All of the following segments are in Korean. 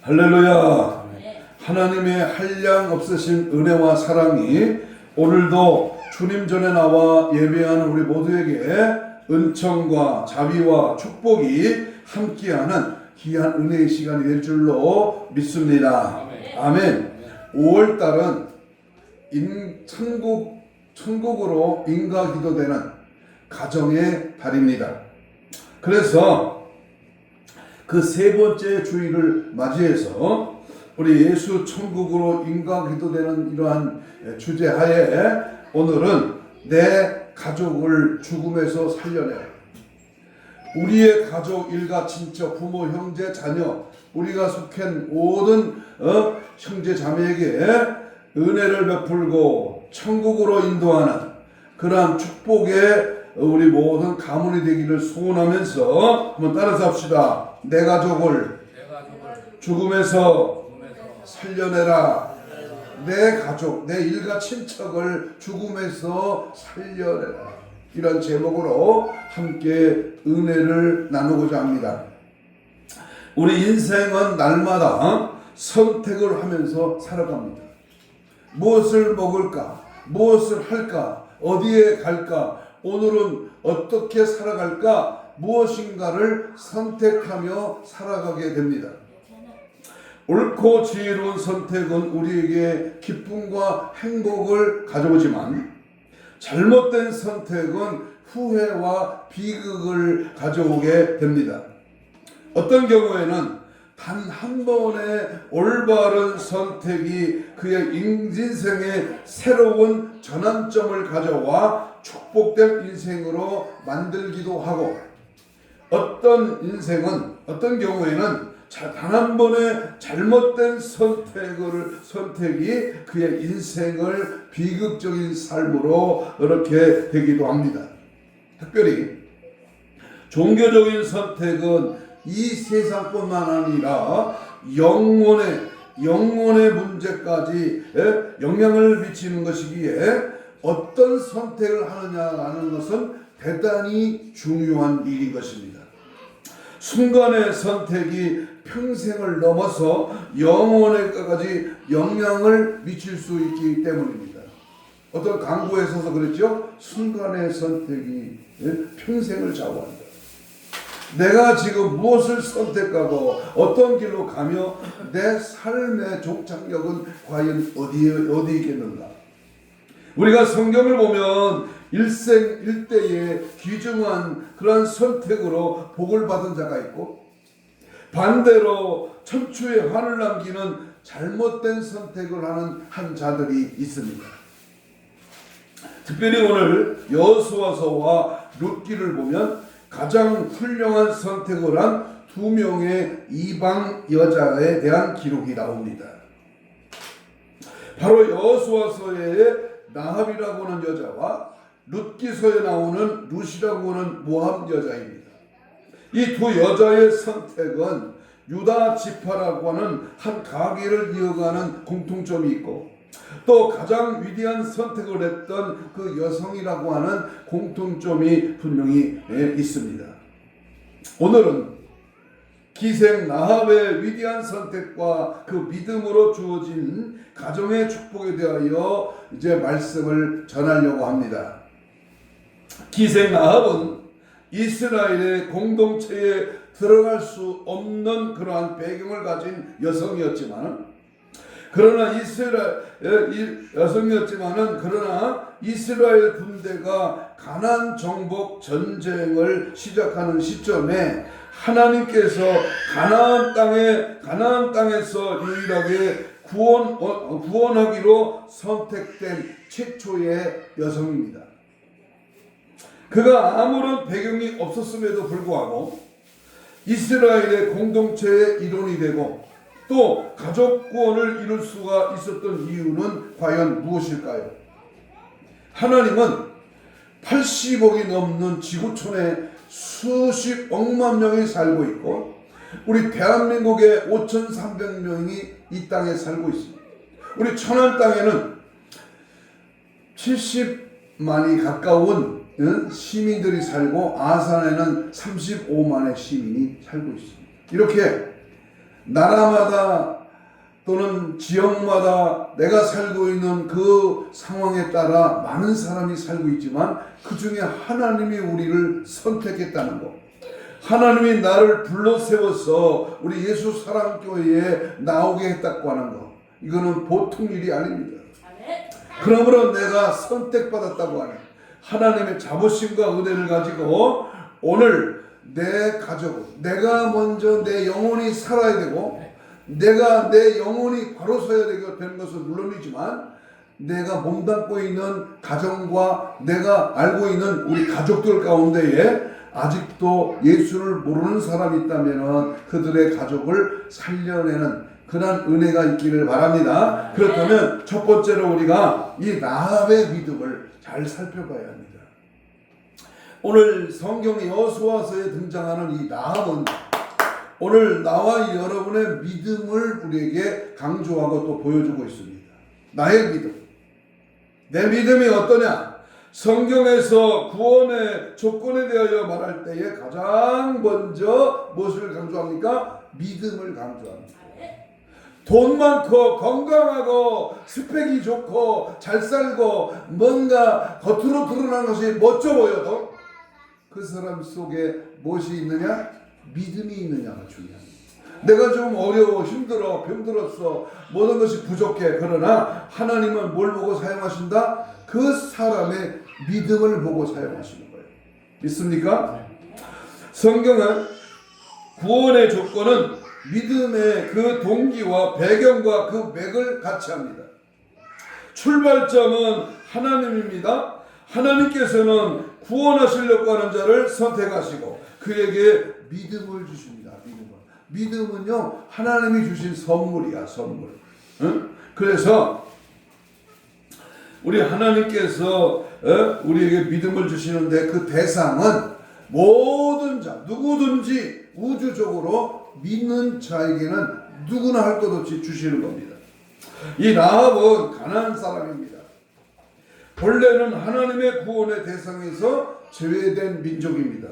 할렐루야. 하나님의 한량 없으신 은혜와 사랑이 오늘도 주님 전에 나와 예배하는 우리 모두에게 은총과 자비와 축복이 함께하는 귀한 은혜의 시간이 될 줄로 믿습니다. 아멘. 5월달은 천국으로 인가 기도되는 가정의 달입니다. 그래서 그 세 번째 주일을 맞이해서 우리 예수 천국으로 인가 기도되는 이러한 주제 하에 오늘은 내 가족을 죽음에서 살려내라. 우리의 가족, 일가, 친척, 부모, 형제, 자녀, 우리가 속한 모든 형제 자매에게 은혜를 베풀고 천국으로 인도하는 그러한 축복의 우리 모든 가문이 되기를 소원하면서 한번 따라서 합시다. 내 가족을 죽음에서 살려내라. 내 가족, 내 일가 친척을 죽음에서 살려내라. 이런 제목으로 함께 은혜를 나누고자 합니다. 우리 인생은 날마다 선택을 하면서 살아갑니다. 무엇을 먹을까? 무엇을 할까? 어디에 갈까? 오늘은 어떻게 살아갈까? 무엇인가를 선택하며 살아가게 됩니다. 옳고 지혜로운 선택은 우리에게 기쁨과 행복을 가져오지만 잘못된 선택은 후회와 비극을 가져오게 됩니다. 어떤 경우에는 단 한 번의 올바른 선택이 그의 인생에 새로운 전환점을 가져와 축복된 인생으로 만들기도 하고, 어떤 경우에는 단 한 번의 잘못된 선택이 그의 인생을 비극적인 삶으로 이렇게 되기도 합니다. 특별히 종교적인 선택은 이 세상뿐만 아니라 영혼의 문제까지 영향을 미치는 것이기에 어떤 선택을 하느냐라는 것은 대단히 중요한 일인 것입니다. 순간의 선택이 평생을 넘어서 영혼에까지 영향을 미칠 수 있기 때문입니다. 어떤 강구에서도 그랬죠. 순간의 선택이 평생을 좌우한다. 내가 지금 무엇을 선택하고 어떤 길로 가며 내 삶의 종착역은 과연 어디에 있겠는가? 우리가 성경을 보면 일생일대에 귀중한 그런 선택으로 복을 받은 자가 있고, 반대로 천추의 환을 남기는 잘못된 선택을 하는 한 자들이 있습니다. 특별히 오늘 여호수아서와 룻기를 보면 가장 훌륭한 선택을 한 두 명의 이방 여자에 대한 기록이 나옵니다. 바로 여호수아서의 나합이라고 하는 여자와 룻기서에 나오는 룻이라고 하는 모압 여자입니다. 이 두 여자의 선택은 유다 지파라고 하는 한 가계를 이어가는 공통점이 있고, 또 가장 위대한 선택을 했던 그 여성이라고 하는 공통점이 분명히 있습니다. 오늘은 기생 나합의 위대한 선택과 그 믿음으로 주어진 가정의 축복에 대하여 이제 말씀을 전하려고 합니다. 기생 나합은 이스라엘의 공동체에 들어갈 수 없는 그러한 배경을 가진 여성이었지만, 그러나 이스라엘 군대가 가나안 정복 전쟁을 시작하는 시점에 하나님께서 가나안 땅에서 유일하게 구원하기로 선택된 최초의 여성입니다. 그가 아무런 배경이 없었음에도 불구하고 이스라엘의 공동체의 일원이 되고 또 가족 구원을 이룰 수가 있었던 이유는 과연 무엇일까요? 하나님은 80억이 넘는 지구촌에 수십억만 명이 살고 있고, 우리 대한민국에 5,300명이 이 땅에 살고 있습니다. 우리 천안 땅에는 70만이 가까운 시민들이 살고, 아산에는 35만의 시민이 살고 있습니다. 이렇게 나라마다 또는 지역마다 내가 살고 있는 그 상황에 따라 많은 사람이 살고 있지만 그 중에 하나님이 우리를 선택했다는 것, 하나님이 나를 불러 세워서 우리 예수 사랑교회에 나오게 했다고 하는 것, 이거는 보통 일이 아닙니다. 그러므로 내가 선택받았다고 하는 하나님의 자부심과 은혜를 가지고 오늘 내 가족, 내가 먼저 내 영혼이 살아야 되고 내가 내 영혼이 바로 서야 되는 것은 물론이지만 내가 몸담고 있는 가정과 내가 알고 있는 우리 가족들 가운데에 아직도 예수를 모르는 사람이 있다면 그들의 가족을 살려내는 그런 은혜가 있기를 바랍니다. 그렇다면 첫 번째로 우리가 이 라합의 믿음을 잘 살펴봐야 합니다. 오늘 성경 여호수아서에 등장하는 이 라합은 오늘 나와 여러분의 믿음을 우리에게 강조하고 또 보여주고 있습니다. 나의 믿음. 내 믿음이 어떠냐? 성경에서 구원의 조건에 대하여 말할 때에 가장 먼저 무엇을 강조합니까? 믿음을 강조합니다. 돈 많고 건강하고 스펙이 좋고 잘 살고 뭔가 겉으로 드러난 것이 멋져 보여도 그 사람 속에 무엇이 있느냐? 믿음이 있느냐가 중요합니다. 내가 좀 어려워, 힘들어, 병들었어, 모든 것이 부족해. 그러나 하나님은 뭘 보고 사용하신다? 그 사람의 믿음을 보고 사용하시는 거예요. 믿습니까? 성경은 구원의 조건은 믿음의 그 동기와 배경과 그 맥을 같이 합니다. 출발점은 하나님입니다. 하나님께서는 구원하시려고 하는 자를 선택하시고 그에게 믿음을 주십니다. 믿음은요 하나님이 주신 선물이야, 선물. 응? 그래서 우리 하나님께서 우리에게 믿음을 주시는데 그 대상은 모든 자, 누구든지 우주적으로 믿는 자에게는 누구나 할 것 없이 주시는 겁니다. 이 라합은 가나안 사람입니다. 본래는 하나님의 구원의 대상에서 제외된 민족입니다.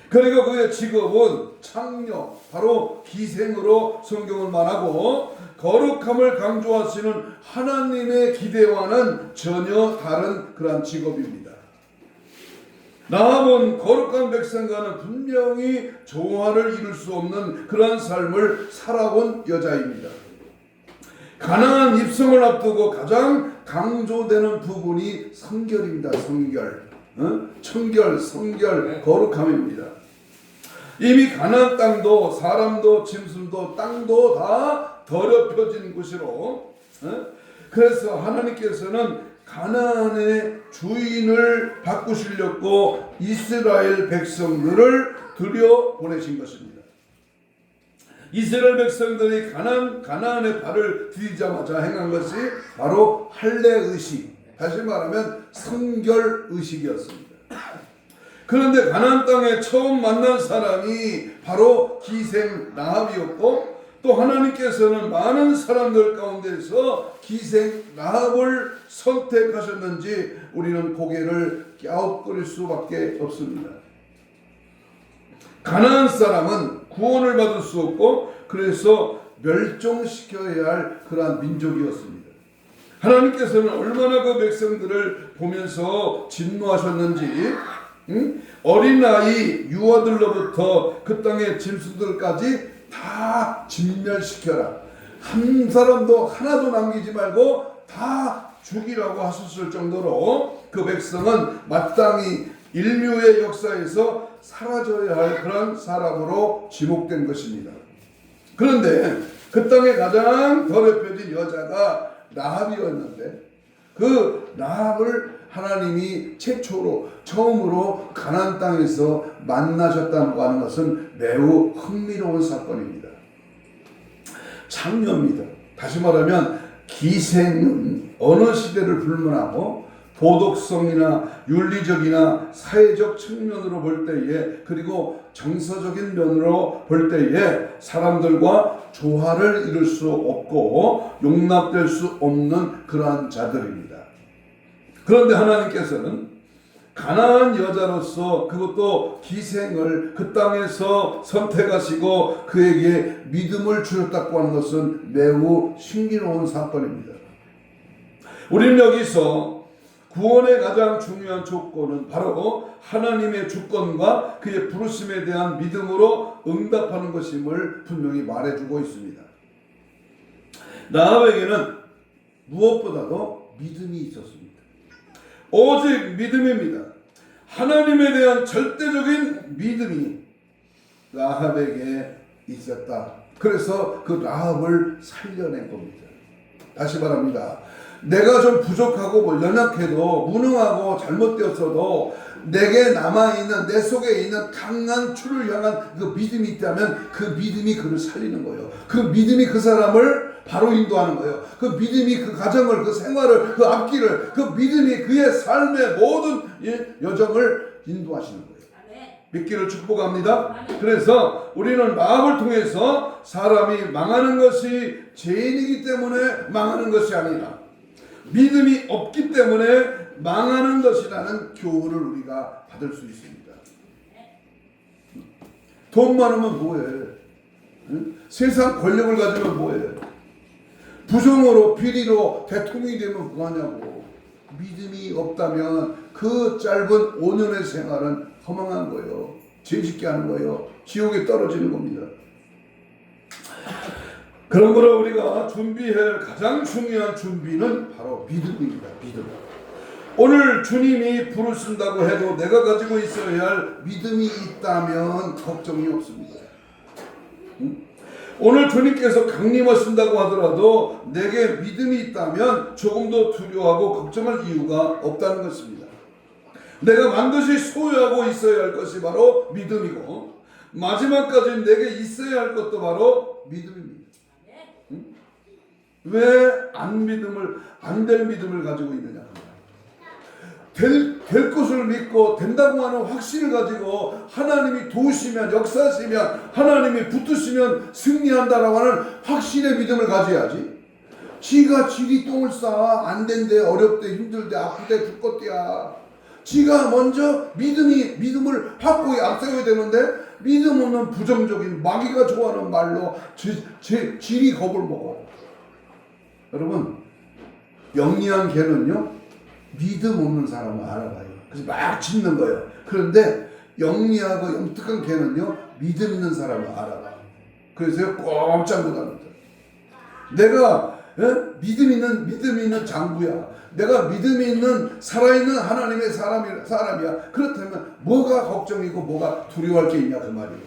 그리고 그의 직업은 창녀, 바로 기생으로 성경을 말하고 거룩함을 강조하시는 하나님의 기대와는 전혀 다른 그러한 직업입니다. 라합은 거룩한 백성과는 분명히 조화를 이룰 수 없는 그러한 삶을 살아온 여자입니다. 가나안 입성을 앞두고 가장 강조되는 부분이 성결입니다. 성결, 청결, 성결, 거룩함입니다. 이미 가나안 땅도 사람도 짐승도 땅도 다 더럽혀진 곳이로, 그래서 하나님께서는 가나안의 주인을 바꾸시려고 이스라엘 백성들을 들여보내신 것입니다. 이스라엘 백성들이 가나안의 발을 디디자마자 행한 것이 바로 할례의식, 다시 말하면 성결의식이었습니다. 그런데 가나안 땅에 처음 만난 사람이 바로 기생 라합이었고 또 하나님께서는 많은 사람들 가운데서 기생 라합을 선택하셨는지 우리는 고개를 갸웃거릴 수밖에 없습니다. 가나안 사람은 구원을 받을 수 없고 그래서 멸종시켜야 할 그러한 민족이었습니다. 하나님께서는 얼마나 그 백성들을 보면서 진노하셨는지, 어린아이 유아들로부터 그 땅의 짐승들까지 다 진멸시켜라. 한 사람도 하나도 남기지 말고 다 죽이라고 하셨을 정도로 그 백성은 마땅히 인류의 역사에서 사라져야 할 그런 사람으로 지목된 것입니다. 그런데 그 땅에 가장 더럽혀진 여자가 라합이었는데 그 라합을 하나님이 최초로 처음으로 가나안 땅에서 만나셨다고 하는 것은 매우 흥미로운 사건입니다. 창녀입니다. 다시 말하면 기생은 어느 시대를 불문하고 도덕성이나 윤리적이나 사회적 측면으로 볼 때에 그리고 정서적인 면으로 볼 때에 사람들과 조화를 이룰 수 없고 용납될 수 없는 그러한 자들입니다. 그런데 하나님께서는 가난한 여자로서 그것도 기생을 그 땅에서 선택하시고 그에게 믿음을 주셨다고 하는 것은 매우 신기로운 사건입니다. 우리는 여기서 구원의 가장 중요한 조건은 바로 하나님의 주권과 그의 부르심에 대한 믿음으로 응답하는 것임을 분명히 말해주고 있습니다. 라합에게는 무엇보다도 믿음이 있었습니다. 오직 믿음입니다. 하나님에 대한 절대적인 믿음이 라합에게 있었다. 그래서 그 라합을 살려낸 겁니다. 다시 말합니다. 내가 좀 부족하고 연약해도 무능하고 잘못되었어도 내게 남아있는 내 속에 있는 강한 주를 향한 그 믿음이 있다면 그 믿음이 그를 살리는 거예요. 그 믿음이 그 사람을 바로 인도하는 거예요. 그 믿음이 그 가정을, 그 생활을, 그 앞길을, 그 믿음이 그의 삶의 모든 여정을 인도하시는 거예요. 믿기를 축복합니다. 그래서 우리는 라합을 통해서 사람이 망하는 것이 죄인이기 때문에 망하는 것이 아니라 믿음이 없기 때문에 망하는 것이라는 교훈을 우리가 받을 수 있습니다. 돈 많으면 뭐해? 세상 권력을 가지면 뭐해? 부정으로 비리로 대통령이 되면 뭐하냐고. 믿음이 없다면 그 짧은 5년의 생활은 허망한 거예요. 죄짓게 하는 거예요. 지옥에 떨어지는 겁니다. 그러므로 우리가 준비해야 할 가장 중요한 준비는 바로 믿음입니다. 믿음. 오늘 주님이 부르신다고 해도 내가 가지고 있어야 할 믿음이 있다면 걱정이 없습니다. 오늘 주님께서 강림하신다고 하더라도 내게 믿음이 있다면 조금도 두려워하고 걱정할 이유가 없다는 것입니다. 내가 반드시 소유하고 있어야 할 것이 바로 믿음이고 마지막까지 내게 있어야 할 것도 바로 믿음입니다. 왜 안 될 믿음을 가지고 있느냐? 될 것을 믿고 된다고 하는 확신을 가지고 하나님이 도우시면 역사하시면 하나님이 붙으시면 승리한다라고 하는 확신의 믿음을 가져야지. 지가 지리 똥을 싸 안 된대 어렵대 힘들대 아프대 죽겠대야. 지가 먼저 믿음을 확고히 앞세워야 되는데 믿음 없는 부정적인 마귀가 좋아하는 말로 지리 겁을 먹어. 여러분 영리한 개는요 믿음 없는 사람을 알아봐요. 그래서 막 짖는 거예요. 그런데 영리하고 영특한 개는요 믿음 있는 사람을 알아봐요. 그래서 꼼짝 못합니다. 내가 믿음 있는 장부야. 내가 믿음이 있는 살아있는 하나님의 사람이야. 그렇다면 뭐가 걱정이고 뭐가 두려워할 게 있냐 그 말이에요.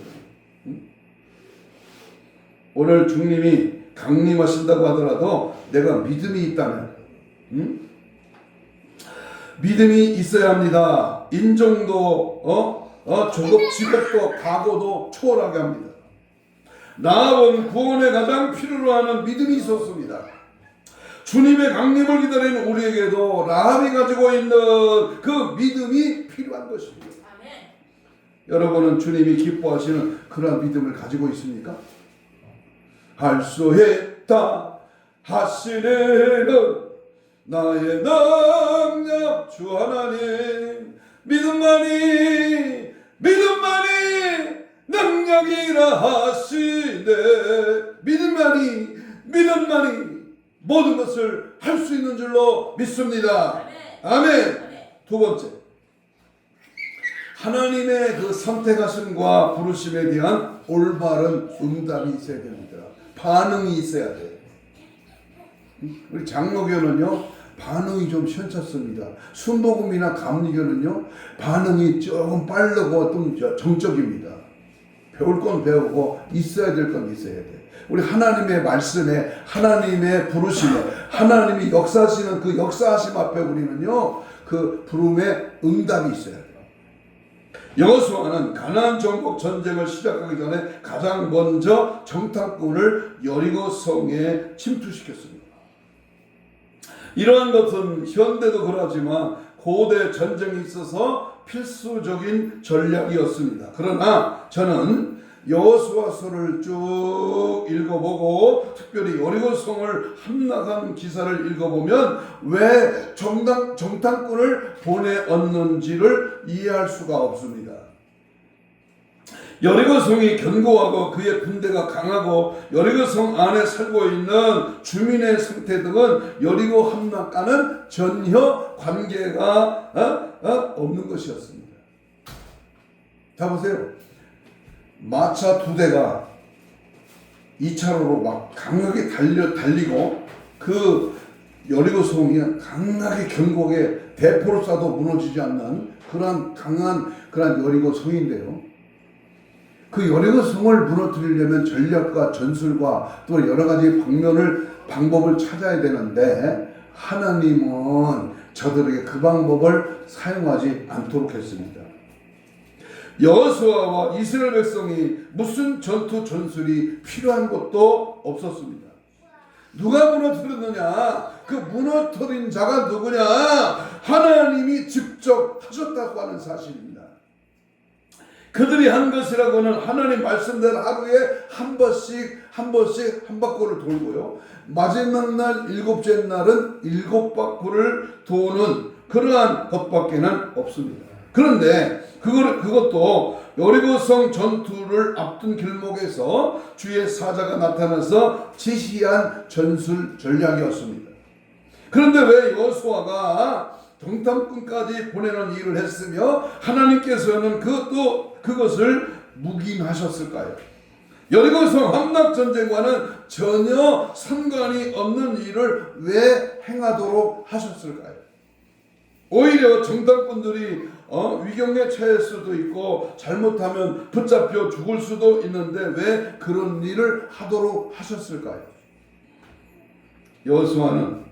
오늘 주님이 강림하신다고 하더라도 내가 믿음이 있다면 믿음이 있어야 합니다. 인정도 직업도 각오도 초월하게 합니다. 라합은 구원에 가장 필요로 하는 믿음이 있었습니다. 주님의 강림을 기다리는 우리에게도 라합이 가지고 있는 그 믿음이 필요한 것입니다. 여러분은 주님이 기뻐하시는 그런 믿음을 가지고 있습니까? 할 수 있다 하시는 나의 능력 주 하나님 믿음만이 능력이라 하시네. 믿음만이 모든 것을 할 수 있는 줄로 믿습니다. 아멘. 두 번째, 하나님의 그 선택하심과 부르심에 대한 올바른 응답이 있어야 됩니다. 반응이 있어야 돼요. 우리 장로교는요 반응이 좀 시원찮습니다. 순복음이나 감리교는요 반응이 조금 빠르고 좀 정적입니다. 배울 건 배우고 있어야 될 건 있어야 돼. 우리 하나님의 말씀에 하나님의 부르심에 하나님이 역사하시는 그 역사하심 앞에 우리는요 그 부름에 응답이 있어야 돼요. 여호수아는 가나안 정복 전쟁을 시작하기 전에 가장 먼저 정탐꾼을 여리고 성에 침투시켰습니다. 이러한 것은 현대도 그러하지만 고대 전쟁에 있어서 필수적인 전략이었습니다. 그러나 저는 여호수아서를 쭉 읽어보고 특별히 여리고성을 함락한 기사를 읽어보면 왜 정탐꾼을 보내었는지를 이해할 수가 없습니다. 여리고성이 견고하고 그의 군대가 강하고 여리고성 안에 살고 있는 주민의 상태 등은 여리고 함락과는 전혀 관계가 없는 것이었습니다. 자 보세요. 마차 2대가 2차로로 막 강하게 달리고 그 여리고성이 강하게 견고하게 대포를 쏴도 무너지지 않는 그러한 강한 그러한 여리고성인데요. 그 여리고성을 무너뜨리려면 전략과 전술과 또 여러 가지 방법을 찾아야 되는데 하나님은 저들에게 그 방법을 사용하지 않도록 했습니다. 여호수아와 이스라엘 백성이 무슨 전술이 필요한 것도 없었습니다. 누가 무너뜨렸느냐? 그 무너뜨린 자가 누구냐? 하나님이 직접 하셨다고 하는 사실입니다. 그들이 한 것이라고는 하나님 말씀대로 하루에 한 바퀴를 돌고요. 마지막 날 7째 날은 7바퀴를 도는 그러한 것밖에는 없습니다. 그런데 그것도 여리고성 전투를 앞둔 길목에서 주의 사자가 나타나서 지시한 전술 전략이었습니다. 그런데 왜 여호수아가 정탐꾼까지 보내는 일을 했으며 하나님께서는 그것을 묵인하셨을까요? 여리고성 함락 전쟁과는 전혀 상관이 없는 일을 왜 행하도록 하셨을까요? 오히려 정탐꾼들이 위경에 처할 수도 있고 잘못하면 붙잡혀 죽을 수도 있는데 왜 그런 일을 하도록 하셨을까요? 여호수아는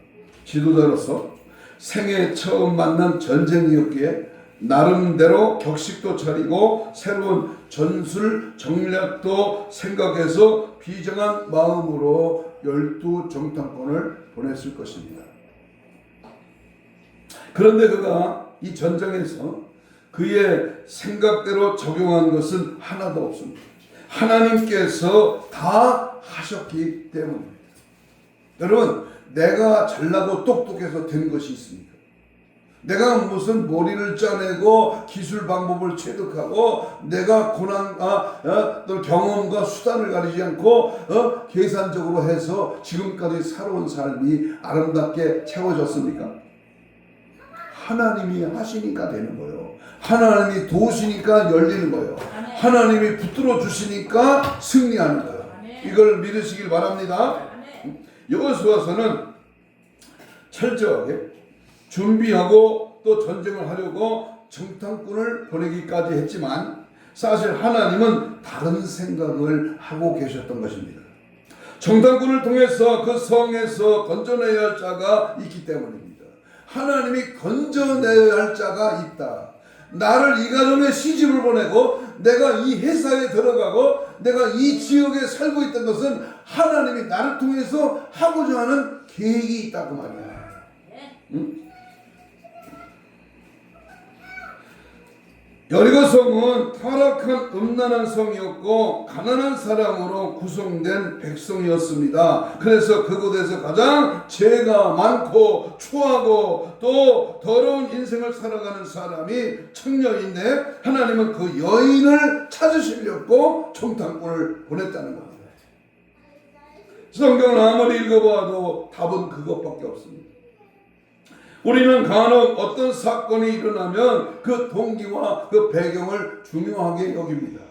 지도자로서 생애 처음 만난 전쟁이었기에 나름대로 격식도 차리고 새로운 전술 전략도 생각해서 비정한 마음으로 12 정탐꾼을 보냈을 것입니다. 그런데 그가 이 전쟁에서 그의 생각대로 적용한 것은 하나도 없습니다. 하나님께서 다 하셨기 때문입니다. 여러분, 내가 잘나고 똑똑해서 된 것이 있습니까? 내가 무슨 머리를 짜내고 기술 방법을 체득하고 내가 또 경험과 수단을 가리지 않고 계산적으로 해서 지금까지 살아온 삶이 아름답게 채워졌습니까? 하나님이 하시니까 되는 거예요. 하나님이 도우시니까 열리는 거예요. 하나님이 붙들어 주시니까 승리하는 거예요. 이걸 믿으시길 바랍니다. 여호수아서는 철저하게 준비하고 또 전쟁을 하려고 정탐꾼을 보내기까지 했지만 사실 하나님은 다른 생각을 하고 계셨던 것입니다. 정탐꾼을 통해서 그 성에서 건져내야 할 자가 있기 때문입니다. 하나님이 건져내야 할 자가 있다. 나를 이 가정에 시집을 보내고 내가 이 회사에 들어가고 내가 이 지역에 살고 있던 것은 하나님이 나를 통해서 하고자 하는 계획이 있다고 말이야. 응? 여리고성은 타락한 음란한 성이었고 가난한 사람으로 구성된 백성이었습니다. 그래서 그곳에서 가장 죄가 많고 추하고 또 더러운 인생을 살아가는 사람이 청년인데 하나님은 그 여인을 찾으시려고 정탐꾼을 보냈다는 겁니다. 성경을 아무리 읽어봐도 답은 그것밖에 없습니다. 우리는 간혹 어떤 사건이 일어나면 그 동기와 그 배경을 중요하게 여깁니다.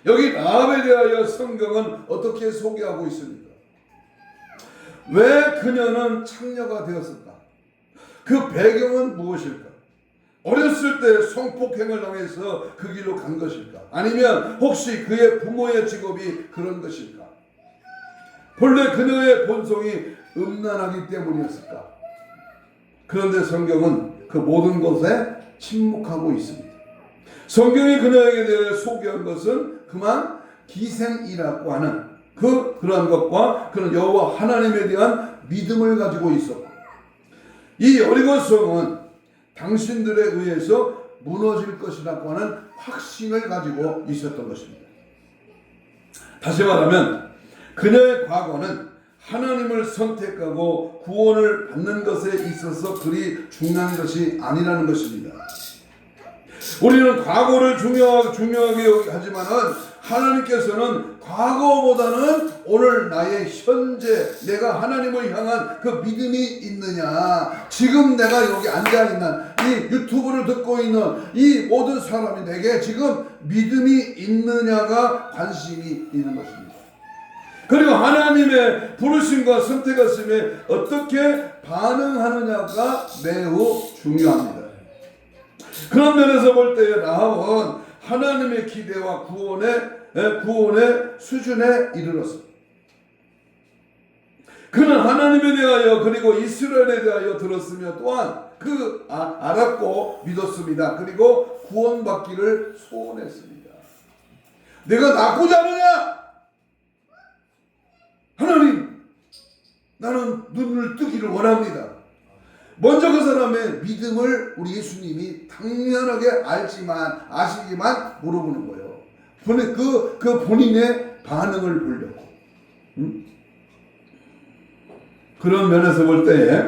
여기 라합에 대하여 성경은 어떻게 소개하고 있습니까? 왜 그녀는 창녀가 되었을까? 그 배경은 무엇일까? 어렸을 때 성폭행을 당해서 그 길로 간 것일까? 아니면 혹시 그의 부모의 직업이 그런 것일까? 본래 그녀의 본성이 음란하기 때문이었을까? 그런데 성경은 그 모든 것에 침묵하고 있습니다. 성경이 그녀에게 대해 소개한 것은 그만 기생이라고 하는 그러한 것과 그런 여호와 하나님에 대한 믿음을 가지고 있었고 이 여리고성은 당신들에 의해서 무너질 것이라고 하는 확신을 가지고 있었던 것입니다. 다시 말하면 그녀의 과거는 하나님을 선택하고 구원을 받는 것에 있어서 그리 중요한 것이 아니라는 것입니다. 우리는 과거를 중요하게 하지만은 하나님께서는 과거보다는 오늘 나의 현재 내가 하나님을 향한 그 믿음이 있느냐, 지금 내가 여기 앉아있는 이 유튜브를 듣고 있는 이 모든 사람이 내게 지금 믿음이 있느냐가 관심이 있는 것입니다. 그리고 하나님의 부르심과 선택하심에 어떻게 반응하느냐가 매우 중요합니다. 그런 면에서 볼 때 라합은 하나님의 기대와 구원의 수준에 이르렀습니다. 그는 하나님에 대하여 그리고 이스라엘에 대하여 들었으며 또한 알았고 믿었습니다. 그리고 구원받기를 소원했습니다. 내가 낫고자 하느냐? 하나님, 나는 눈을 뜨기를 원합니다. 먼저 그 사람의 믿음을 우리 예수님이 당연하게 아시기만 물어보는 거예요. 그 본인의 반응을 보려고. 그런 면에서 볼 때에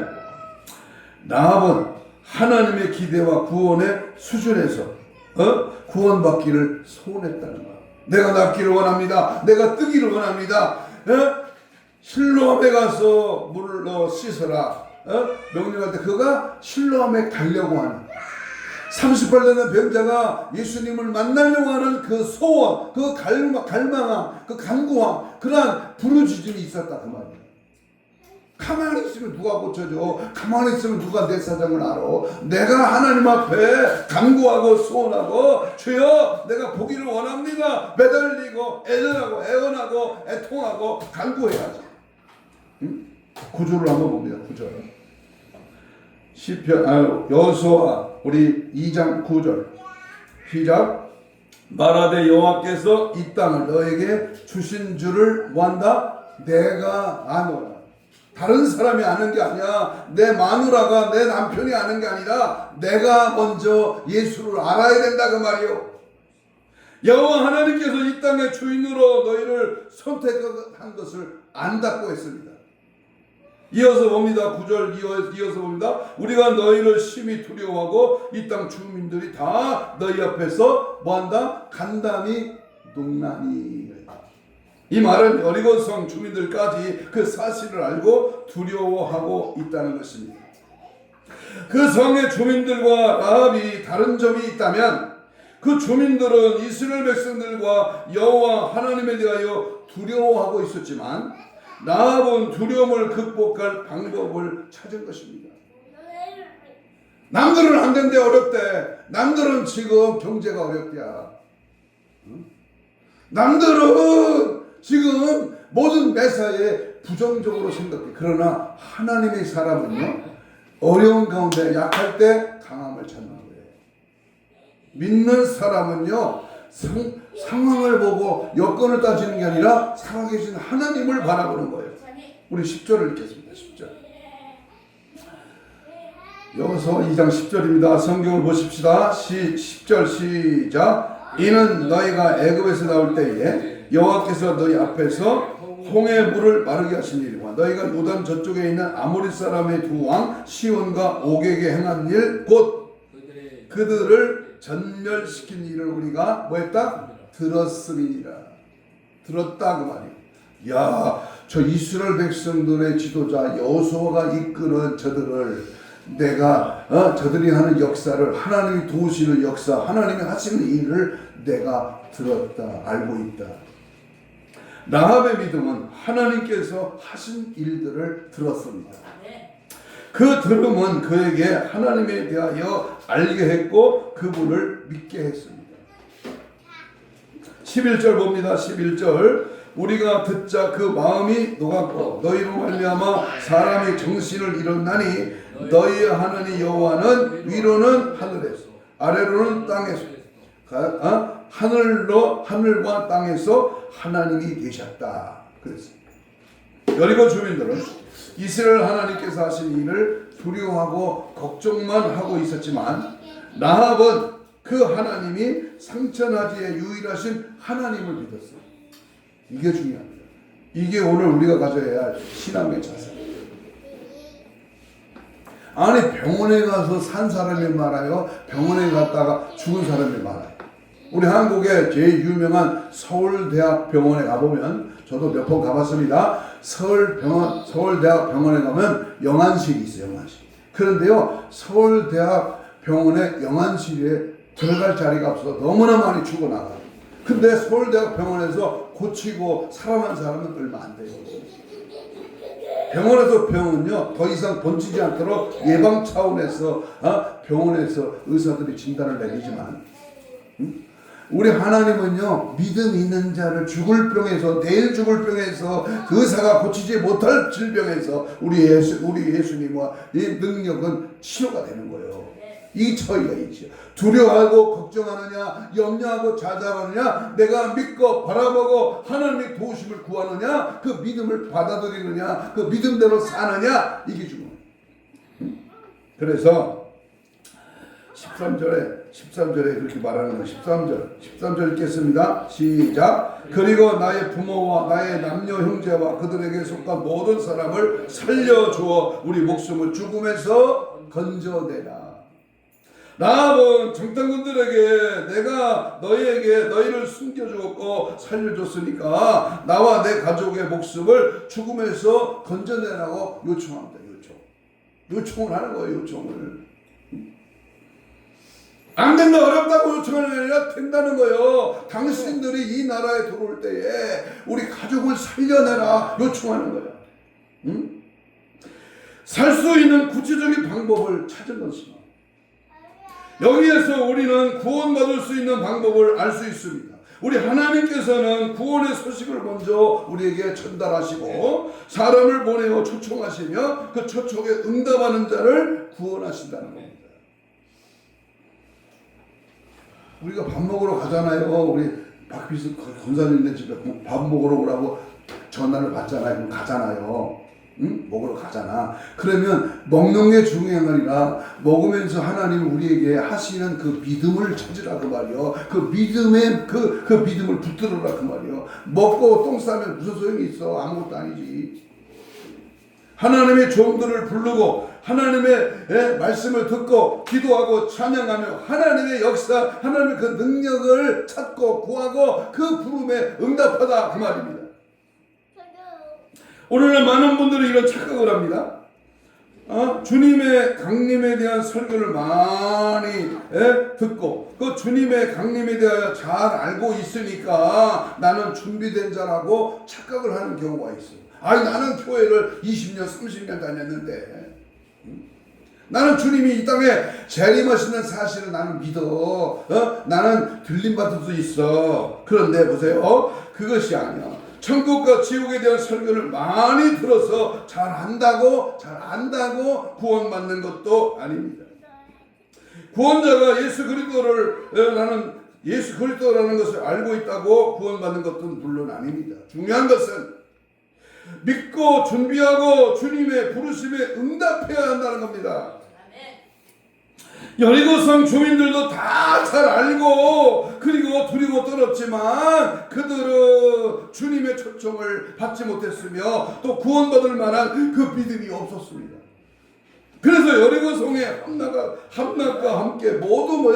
라합은 하나님의 기대와 구원의 수준에서 구원받기를 소원했다는 거야. 내가 낫기를 원합니다. 내가 뜨기를 원합니다. 실로암에 가서 물을 씻어라. 명령할 때 그가 실로암에 가려고 하는 38년 병자가 예수님을 만나려고 하는 그 소원, 그 갈망함, 그 간구함, 그러한 부르짖음이 있었다 그 말이에요. 가만히 있으면 누가 고쳐줘? 가만히 있으면 누가 내 사정을 알아? 내가 하나님 앞에 간구하고 소원하고 주여 내가 보기를 원합니다. 매달리고 애절하고 애원하고 애통하고 간구해야지. 응? 구절을 한번 봅니다. 구절. 여호수아 우리 2장 9절 시작. 말하되 여호와께서 이 땅을 너에게 주신 줄을 뭐한다? 내가 아노라. 다른 사람이 아는 게 아니야. 내 마누라가 내 남편이 아는 게 아니라 내가 먼저 예수를 알아야 된다 그 말이요. 여호와 하나님께서 이 땅의 주인으로 너희를 선택한 것을 안다고 했습니다. 이어서 봅니다. 9절 이어서 봅니다. 우리가 너희를 심히 두려워하고 이 땅 주민들이 다 너희 앞에서 뭐한다? 간담이 농나니. 이 말은 여리고성 주민들까지 그 사실을 알고 두려워하고 있다는 것입니다. 그 성의 주민들과 라합이 다른 점이 있다면 그 주민들은 이스라엘 백성들과 여호와 하나님에 대하여 두려워하고 있었지만 라합은 두려움을 극복할 방법을 찾은 것입니다. 남들은 안 된대, 어렵대. 남들은 지금 경제가 어렵대야. 남들은 지금 모든 매사에 부정적으로 생각해. 그러나 하나님의 사람은요, 어려운 가운데 약할 때 강함을 찾는 거예요. 믿는 사람은요, 상황을 보고 여건을 따지는 게 아니라 살아계신 하나님을 바라보는 거예요. 우리 10절을 읽겠습니다. 10절. 여기서 2장 10절입니다. 성경을 보십시다. 10절 시작. 이는 너희가 애굽에서 나올 때에 여호와께서 너희 앞에서 홍해 물을 마르게 하신 일이고 너희가 요단 저쪽에 있는 아모리 사람의 두 왕 시온과 옥에게 행한 일 곧 그들을 전멸시킨 일을 우리가 뭐했다? 들었음이니라. 들었다 그 말이에요. 야, 저 이스라엘 백성들의 지도자 여호수아가 이끄는 저들을 내가 저들이 하는 역사를 하나님이 도우시는 역사, 하나님이 하시는 일을 내가 들었다, 알고 있다. 라합의 믿음은 하나님께서 하신 일들을 들었습니다. 그 들음은 그에게 하나님에 대하여 알게 했고 그분을 믿게 했습니다. 11절 봅니다. 11절. 우리가 듣자 그 마음이 녹았고 너희로 말미암아 사람이 정신을 잃었나니 너희의 하나님 여호와는 위로는 하늘에서 아래로는 땅에서 하늘과 땅에서 하나님이 되셨다. 그랬습니다. 여리고 주민들은 이스라엘 하나님께서 하신 일을 두려워하고 걱정만 하고 있었지만 라합은 그 하나님이 상천하지에 유일하신 하나님을 믿었어요. 이게 중요합니다. 이게 오늘 우리가 가져야 할 신앙의 자세. 아니 병원에 가서 산 사람이 많아요. 병원에 갔다가 죽은 사람이 많아요. 우리 한국의 제일 유명한 서울대학 병원에 가보면, 저도 몇 번 가봤습니다. 서울대학 병원에 가면 영안실이 있어요. 영안실. 그런데요, 서울대학 병원의 영안실에 들어갈 자리가 없어 너무나 많이 죽어나가요. 근데 서울대학 병원에서 고치고 살아난 사람은 얼마 안 돼요. 병원에서 병은요 더 이상 번지지 않도록 예방 차원에서 병원에서 의사들이 진단을 내리지만, 우리 하나님은요 믿음 있는 자를 죽을 병에서, 내일 죽을 병에서, 그 의사가 고치지 못할 질병에서 우리 예수님과 이 능력은 치료가 되는 거예요. 이 차이가 있죠. 두려워하고 걱정하느냐, 염려하고 좌절하느냐, 내가 믿고 바라보고 하나님의 도우심을 구하느냐, 그 믿음을 받아들이느냐, 그 믿음대로 사느냐, 이게 중요해요. 그래서 13절에 그렇게 말하는 거예요. 13절 읽겠습니다. 시작. 그리고 나의 부모와 나의 남녀 형제와 그들에게 속한 모든 사람을 살려주어 우리 목숨을 죽음에서 건져내라. 라합은 정탐꾼들에게 내가 너희를 숨겨주었고 살려줬으니까 나와 내 가족의 목숨을 죽음에서 건져내라고 요청합니다. 요청을 하는 거예요. 요청을. 안 된다, 어렵다고 요청하는 게 아니라 된다는 거예요. 당신들이 이 나라에 들어올 때에 우리 가족을 살려내라 요청하는 거예요. 응? 살 수 있는 구체적인 방법을 찾은 것입니다. 여기에서 우리는 구원받을 수 있는 방법을 알 수 있습니다. 우리 하나님께서는 구원의 소식을 먼저 우리에게 전달하시고 사람을 보내어 초청하시며 그 초청에 응답하는 자를 구원하신다는 겁니다. 우리가 밥 먹으러 가잖아요. 우리 박필수 권사님네 집에 밥 먹으러 오라고 전화를 받잖아요. 그럼 가잖아요. 응? 먹으러 가잖아. 그러면 먹는 게 중요한 게 아니라 먹으면서 하나님 우리에게 하시는 그 믿음을 찾으라 그 말이요. 그 믿음의 그 믿음을 붙들어라 그 말이요. 먹고 똥 싸면 무슨 소용이 있어? 아무것도 아니지. 하나님의 종들을 부르고 하나님의 말씀을 듣고 기도하고 찬양하며 하나님의 역사, 하나님의 그 능력을 찾고 구하고 그 부름에 응답하다 그 말입니다. 오늘날 많은 분들이 이런 착각을 합니다. 주님의 강림에 대한 설교를 많이 듣고 그 주님의 강림에 대하여 잘 알고 있으니까 나는 준비된 자라고 착각을 하는 경우가 있어요. 아니 나는 교회를 20년 30년 다녔는데 나는 주님이 이 땅에 재림하시는 사실을 나는 믿어. 나는 들림받을 수 있어. 그런데 보세요. 그것이 아니야. 천국과 지옥에 대한 설교를 많이 들어서 잘 안다고 구원받는 것도 아닙니다. 구원자가 예수 그리스도라는 것을 알고 있다고 구원받는 것도 물론 아닙니다. 중요한 것은 믿고 준비하고 주님의 부르심에 응답해야 한다는 겁니다. 여리고성 주민들도 다 잘 알고 그리고 두리고 떨었지만 그들은 주님의 초청을 받지 못했으며 또 구원받을 만한 그 믿음이 없었습니다. 그래서 여리고성의 함락과 함께 모두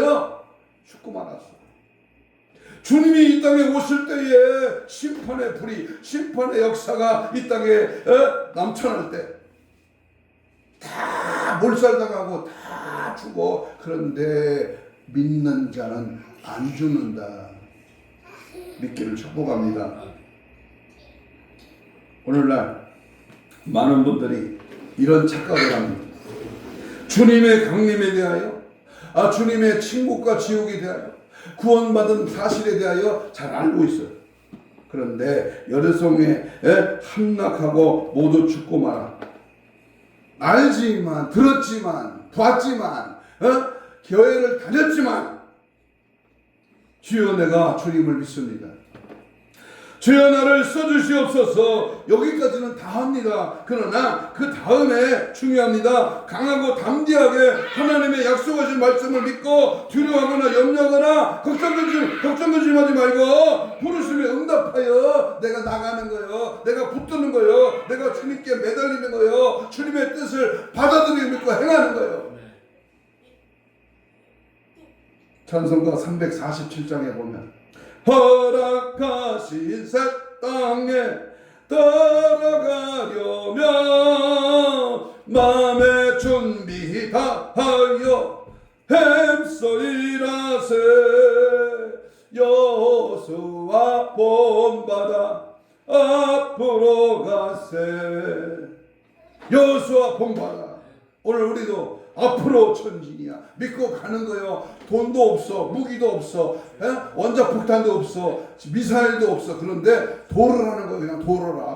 죽고 말았어요. 주님이 이 땅에 오실 때에 심판의 불이, 심판의 역사가 이 땅에 넘쳐날 때 다 몰살당하고 다 죽어. 그런데 믿는 자는 안 죽는다. 믿기를 축복합니다. 오늘날 많은 분들이 이런 착각을 합니다. 주님의 강림에 대하여, 주님의 천국과 지옥에 대하여, 구원받은 사실에 대하여 잘 알고 있어요. 그런데 여리고성에 함락하고 모두 죽고 말아. 알지만, 들었지만, 봤지만, 교회를 다녔지만, 주여 내가 주님을 믿습니다. 주여 나를 써주시옵소서. 여기까지는 다 합니다. 그러나 그 다음에 중요합니다. 강하고 담대하게 하나님의 약속하신 말씀을 믿고 두려워하거나 염려하거나 걱정하지 말고 부르심에 응답하여 내가 나가는 거요, 내가 붙드는 거요, 내가 주님께 매달리는 거요, 주님의 뜻을 받아들이고 믿고 행하는 거요. 찬송가 347장에 보면 허락하신 새 땅에 따라가려면 마음의 준비 다하여 햄소이라세. 여호수아 본받아 앞으로 가세. 여호수아 본받아. 오늘 우리도 앞으로 전진이야. 믿고 가는 거요. 돈도 없어, 무기도 없어, 원자 폭탄도 없어, 미사일도 없어. 그런데 도르라는 거예요. 그냥 도르라.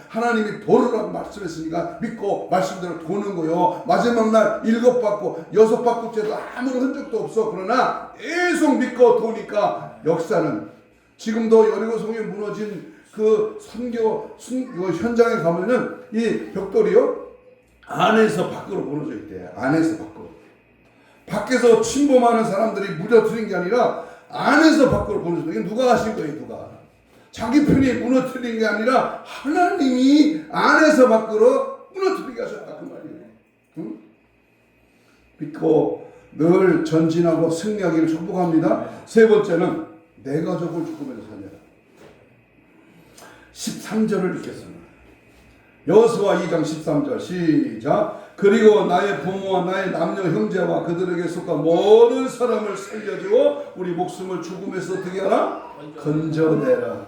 하나님이 도르라고 말씀했으니까 믿고 말씀대로 도는 거요. 마지막 날 7바퀴 6바퀴째도 아무런 흔적도 없어. 그러나 계속 믿고 도니까 역사는 지금도 여리고성이 무너진 그 선교 현장에 가면은 이 벽돌이요, 안에서 밖으로 무너져 있대. 안에서 밖으로. 밖에서 침범하는 사람들이 무너뜨린 게 아니라 안에서 밖으로 무너져. 이게 누가 하신 거예요? 누가? 자기 편이 무너뜨린 게 아니라 하나님이 안에서 밖으로 무너뜨리게 하셨다 그 말이에요. 응? 믿고 늘 전진하고 승리하기를 축복합니다. 세 번째는 내 가족을 죽으면서 살려라. 13절을 읽겠습니다. 여호수아 2장 13절 시작. 그리고 나의 부모와 나의 남녀 형제와 그들에게 속한 모든 사람을 살려주어 우리 목숨을 죽음에서 어떻게 하라? 건져내라.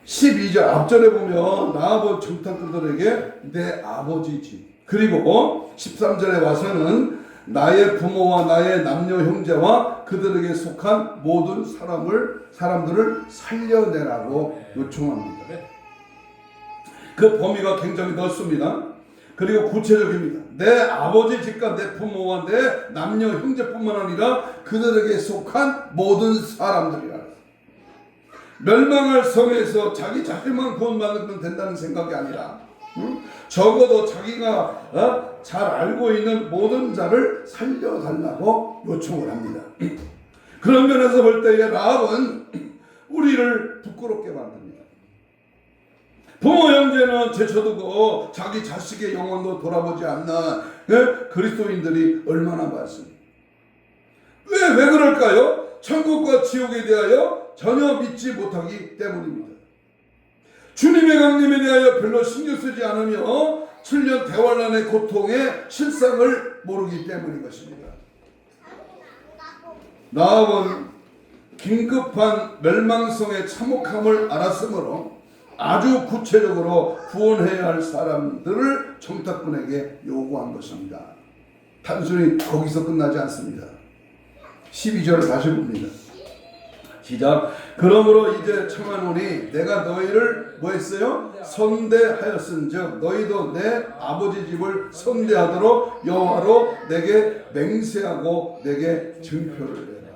12절 앞절에 보면 나아본 정탐꾼들에게 내 아버지 집, 그리고 13절에 와서는 나의 부모와 나의 남녀 형제와 그들에게 속한 모든 사람들을 살려내라고 요청합니다. 그 범위가 굉장히 넓습니다. 그리고 구체적입니다. 내 아버지 집과 내 부모와 내 남녀 형제뿐만 아니라 그들에게 속한 모든 사람들이라. 멸망할 성에서 자기 자신만 구원받으면 된다는 생각이 아니라 적어도 자기가 잘 알고 있는 모든 자를 살려달라고 요청을 합니다. 그런 면에서 볼 때에 라합은 우리를 부끄럽게 만듭니다. 부모 형제는 제쳐두고 자기 자식의 영혼도 돌아보지 않는 그리스도인들이 얼마나 많습니까? 왜 그럴까요? 천국과 지옥에 대하여 전혀 믿지 못하기 때문입니다. 주님의 강림에 대하여 별로 신경 쓰지 않으며 7년 대환란의 고통의 실상을 모르기 때문인 것입니다. 라합은 긴급한 멸망성의 참혹함을 알았으므로 아주 구체적으로 구원해야 할 사람들을 정탐꾼에게 요구한 것입니다. 단순히 거기서 끝나지 않습니다. 12절을 다시 봅니다. 시작. 그러므로 이제 청하노니 내가 너희를 뭐 했어요? 선대하였은즉 너희도 내 아버지 집을 선대하도록 여호와로 내게 맹세하고 내게 증표를 내라.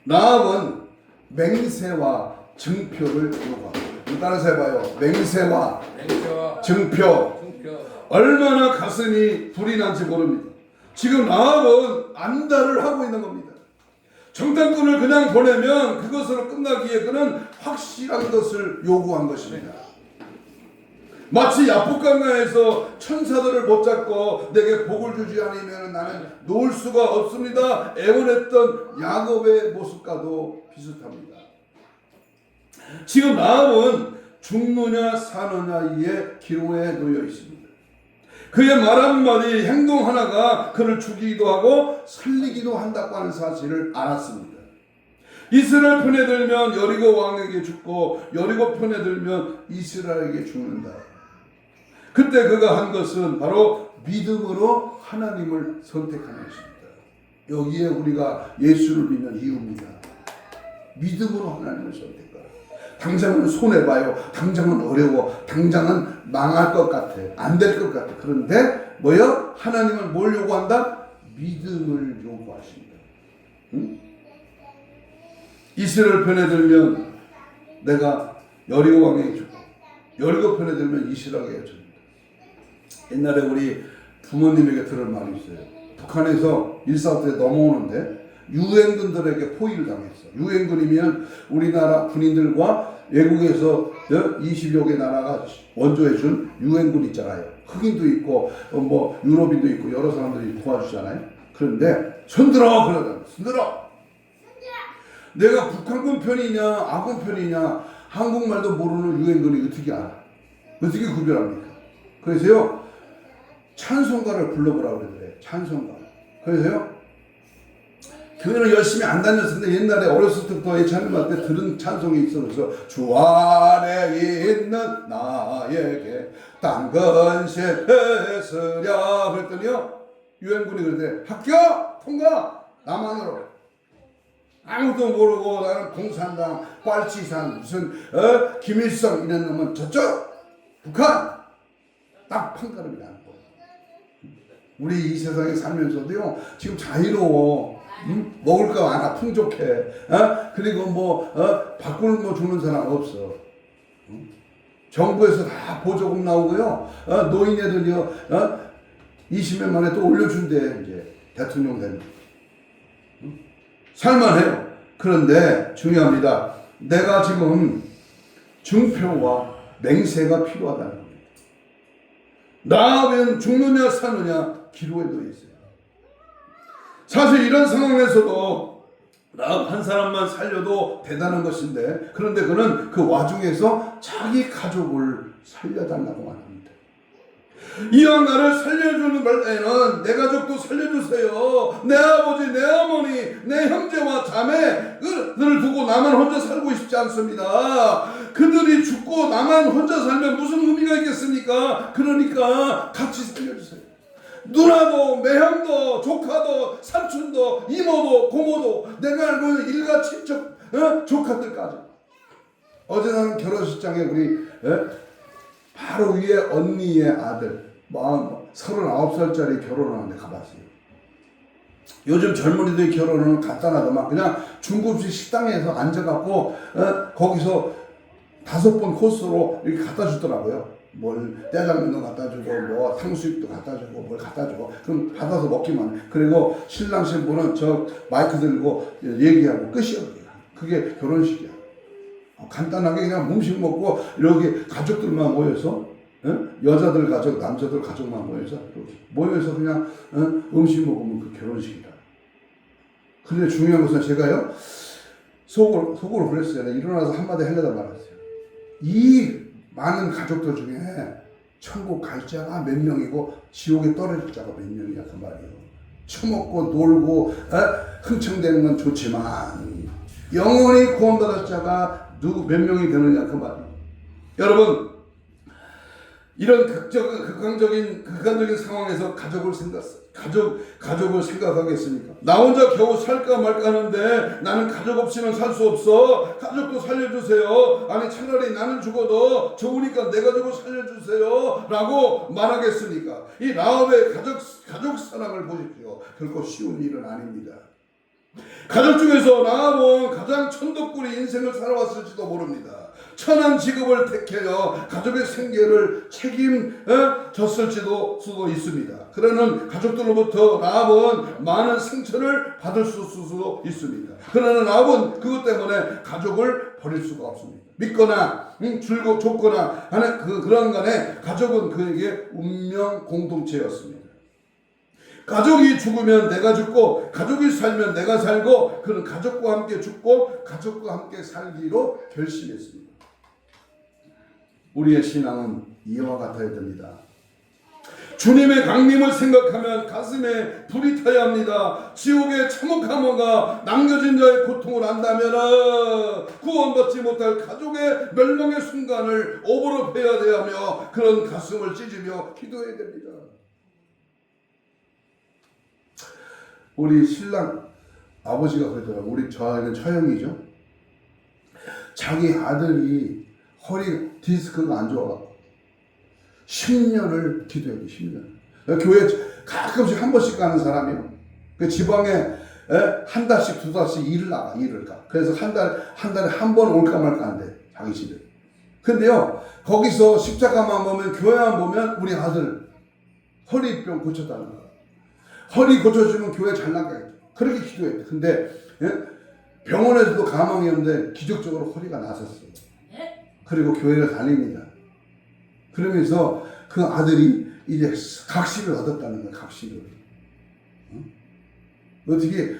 라합은 맹세와 증표를 요구합니다. 따라서 해봐요. 맹세와 증표. 얼마나 가슴이 불이 난지 모릅니다. 지금 라합은 안달을 하고 있는 겁니다. 정탐꾼을 그냥 보내면 그것으로 끝나기에 그는 확실한 것을 요구한 것입니다. 마치 야복강가에서 천사들을 붙잡고 내게 복을 주지 않으면 나는 놓을 수가 없습니다 애원했던 야곱의 모습과도 비슷합니다. 지금 라합은 죽느냐 사느냐의 기로에 놓여 있습니다. 그의 말 한마디, 행동 하나가 그를 죽이기도 하고 살리기도 한다고 하는 사실을 알았습니다. 이스라엘 편에 들면 여리고 왕에게 죽고 여리고 편에 들면 이스라엘에게 죽는다. 그때 그가 한 것은 바로 믿음으로 하나님을 선택하는 것입니다. 여기에 우리가 예수를 믿는 이유입니다. 믿음으로 하나님을 선택하라. 당장은 손해봐요. 당장은 어려워. 당장은 망할 것 같아. 안 될 것 같아. 그런데 뭐요? 하나님은 뭘 요구한다? 믿음을 요구하십니다. 응? 이스라엘 편에 들면 내가 여리고 왕에게 주고, 여리고 편에 들면 이스라엘에게 줍니다. 옛날에 우리 부모님에게 들은 말이 있어요. 북한에서 1.4 때 넘어오는데 유엔군들에게 포위를 당했어. 유엔군이면 우리나라 군인들과 외국에서 20여 개 나라가 원조해준 유엔군 있잖아요. 흑인도 있고 뭐 유럽인도 있고 여러 사람들이 도와주잖아요. 그런데 손들어 그러잖아. 손들어. 내가 북한군 편이냐 아군 편이냐 한국말도 모르는 유엔군이 어떻게 알아? 어떻게 구별합니까? 그래서요 찬송가를 불러보라고 그러더래. 찬송가. 그래서요 교회는 열심히 안 다녔는데 옛날에 어렸을 때부터 예찬음할 때 들은 찬송이 있어. 그래서 주 안에 있는 나에게 딴 건실 했으랴 그랬더니요 유엔군이 그러대. 합격! 통과! 남한으로. 아무도 모르고 나는 공산당, 빨치산, 무슨 김일성 이런 놈은 저쪽 북한 딱 판가름이 나는 거예요. 우리 이 세상에 살면서도요 지금 자유로워. 먹을 거 많아 풍족해. 그리고 뭐 바꿀 뭐 주는 사람 없어. 정부에서 다 보조금 나오고요. 노인애들이요 20년 만에 또 올려준대. 이제 대통령 되면 살만해요. 그런데 중요합니다. 내가 지금 증표와 맹세가 필요하다는 겁니다. 나면 죽느냐 사느냐 기로에 놓여 있어요. 사실 이런 상황에서도 나 한 사람만 살려도 대단한 것인데 그런데 그는 그 와중에서 자기 가족을 살려달라고 말합니다. 이왕 나를 살려주는 발에는 내 가족도 살려주세요. 내 아버지, 내 어머니, 내 형제와 자매들을 두고 나만 혼자 살고 싶지 않습니다. 그들이 죽고 나만 혼자 살면 무슨 의미가 있겠습니까? 그러니까 같이 살려주세요. 누나도 매형도 조카도 삼촌도 이모도 고모도 내가 알고 있는 일가 친척 조카들까지. 어제 나는 결혼식장에 우리 바로 위에 언니의 아들 39살짜리 결혼하는데 가봤어요. 요즘 젊은이들이 결혼은 간단하더만 그냥 중급식 식당에서 앉아갖고 거기서 5번 코스로 이렇게 갖다 주더라고요. 뭘 짜장면도 갖다 주고 뭐 탕수육도 갖다 주고 뭘 갖다 주고 그럼 받아서 먹기만 해. 그리고 신랑 신부는 저 마이크 들고 얘기하고 끝이야. 그게 결혼식이야. 간단하게 그냥 음식 먹고 이렇게 가족들만 모여서 여자들 가족 남자들 가족만 모여서 이렇게 모여서 그냥 음식 먹으면 그 결혼식이다. 그런데 중요한 것은 제가요 속으로 그랬어요. 일어나서 한마디 하려다 말았어요. 이 많은 가족들 중에 천국 갈 자가 몇 명이고 지옥에 떨어질 자가 몇 명이야 그 말이에요. 처먹고 놀고 흥청대는 건 좋지만 영원히 구원받을 자가 몇 명이 되느냐 그 말이에요. 여러분 이런 극단적인 상황에서 가족을 생각하겠습니까? 나 혼자 겨우 살까 말까 하는데 나는 가족 없이는 살 수 없어. 가족도 살려주세요. 아니 차라리 나는 죽어도 좋으니까 내 가족을 살려주세요 라고 말하겠습니까? 이 라합의 가족 사랑을 보십시오. 결코 쉬운 일은 아닙니다. 가족 중에서 라합은 가장 천덕꾸리 인생을 살아왔을지도 모릅니다. 천한 직업을 택해요 가족의 생계를 책임졌을지도 수도 있습니다. 그러는 가족들로부터 라합은 많은 상처를 받을 수도 있습니다. 그러나 라합은 그것 때문에 가족을 버릴 수가 없습니다. 믿거나 좁거나 하는 그런 간에 가족은 그에게 운명 공동체였습니다. 가족이 죽으면 내가 죽고 가족이 살면 내가 살고 그는 가족과 함께 죽고 가족과 함께 살기로 결심했습니다. 우리의 신앙은 이와 같아야 됩니다. 주님의 강림을 생각하면 가슴에 불이 타야 합니다. 지옥의 참혹함과 남겨진 자의 고통을 안다면 구원받지 못할 가족의 멸망의 순간을 오버랩해야 하며 그런 가슴을 찢으며 기도해야 됩니다. 우리 신랑 아버지가 그러더라고요. 우리 저희는 처형이죠. 자기 아들이 허리 디스크가 안 좋아가지고 10년을 기도해요. 10년. 교회 가끔씩 한 번씩 가는 사람이요. 그 지방에 한 달씩 두 달씩 일을 가. 그래서 한 달에 한 번 올까 말까 한대, 자기 집에. 근데요, 거기서 십자가만 보면, 교회만 보면 우리 아들 허리병 고쳤다는 거야. 허리 고쳐주면 교회 잘 나가요. 그렇게 기도했대. 근데 병원에서도 가망이 없는데 기적적으로 허리가 나섰어요. 그리고 교회를 다닙니다. 그러면서 그 아들이 이제 각시를 얻었다는 거야. 각시를. 어떻게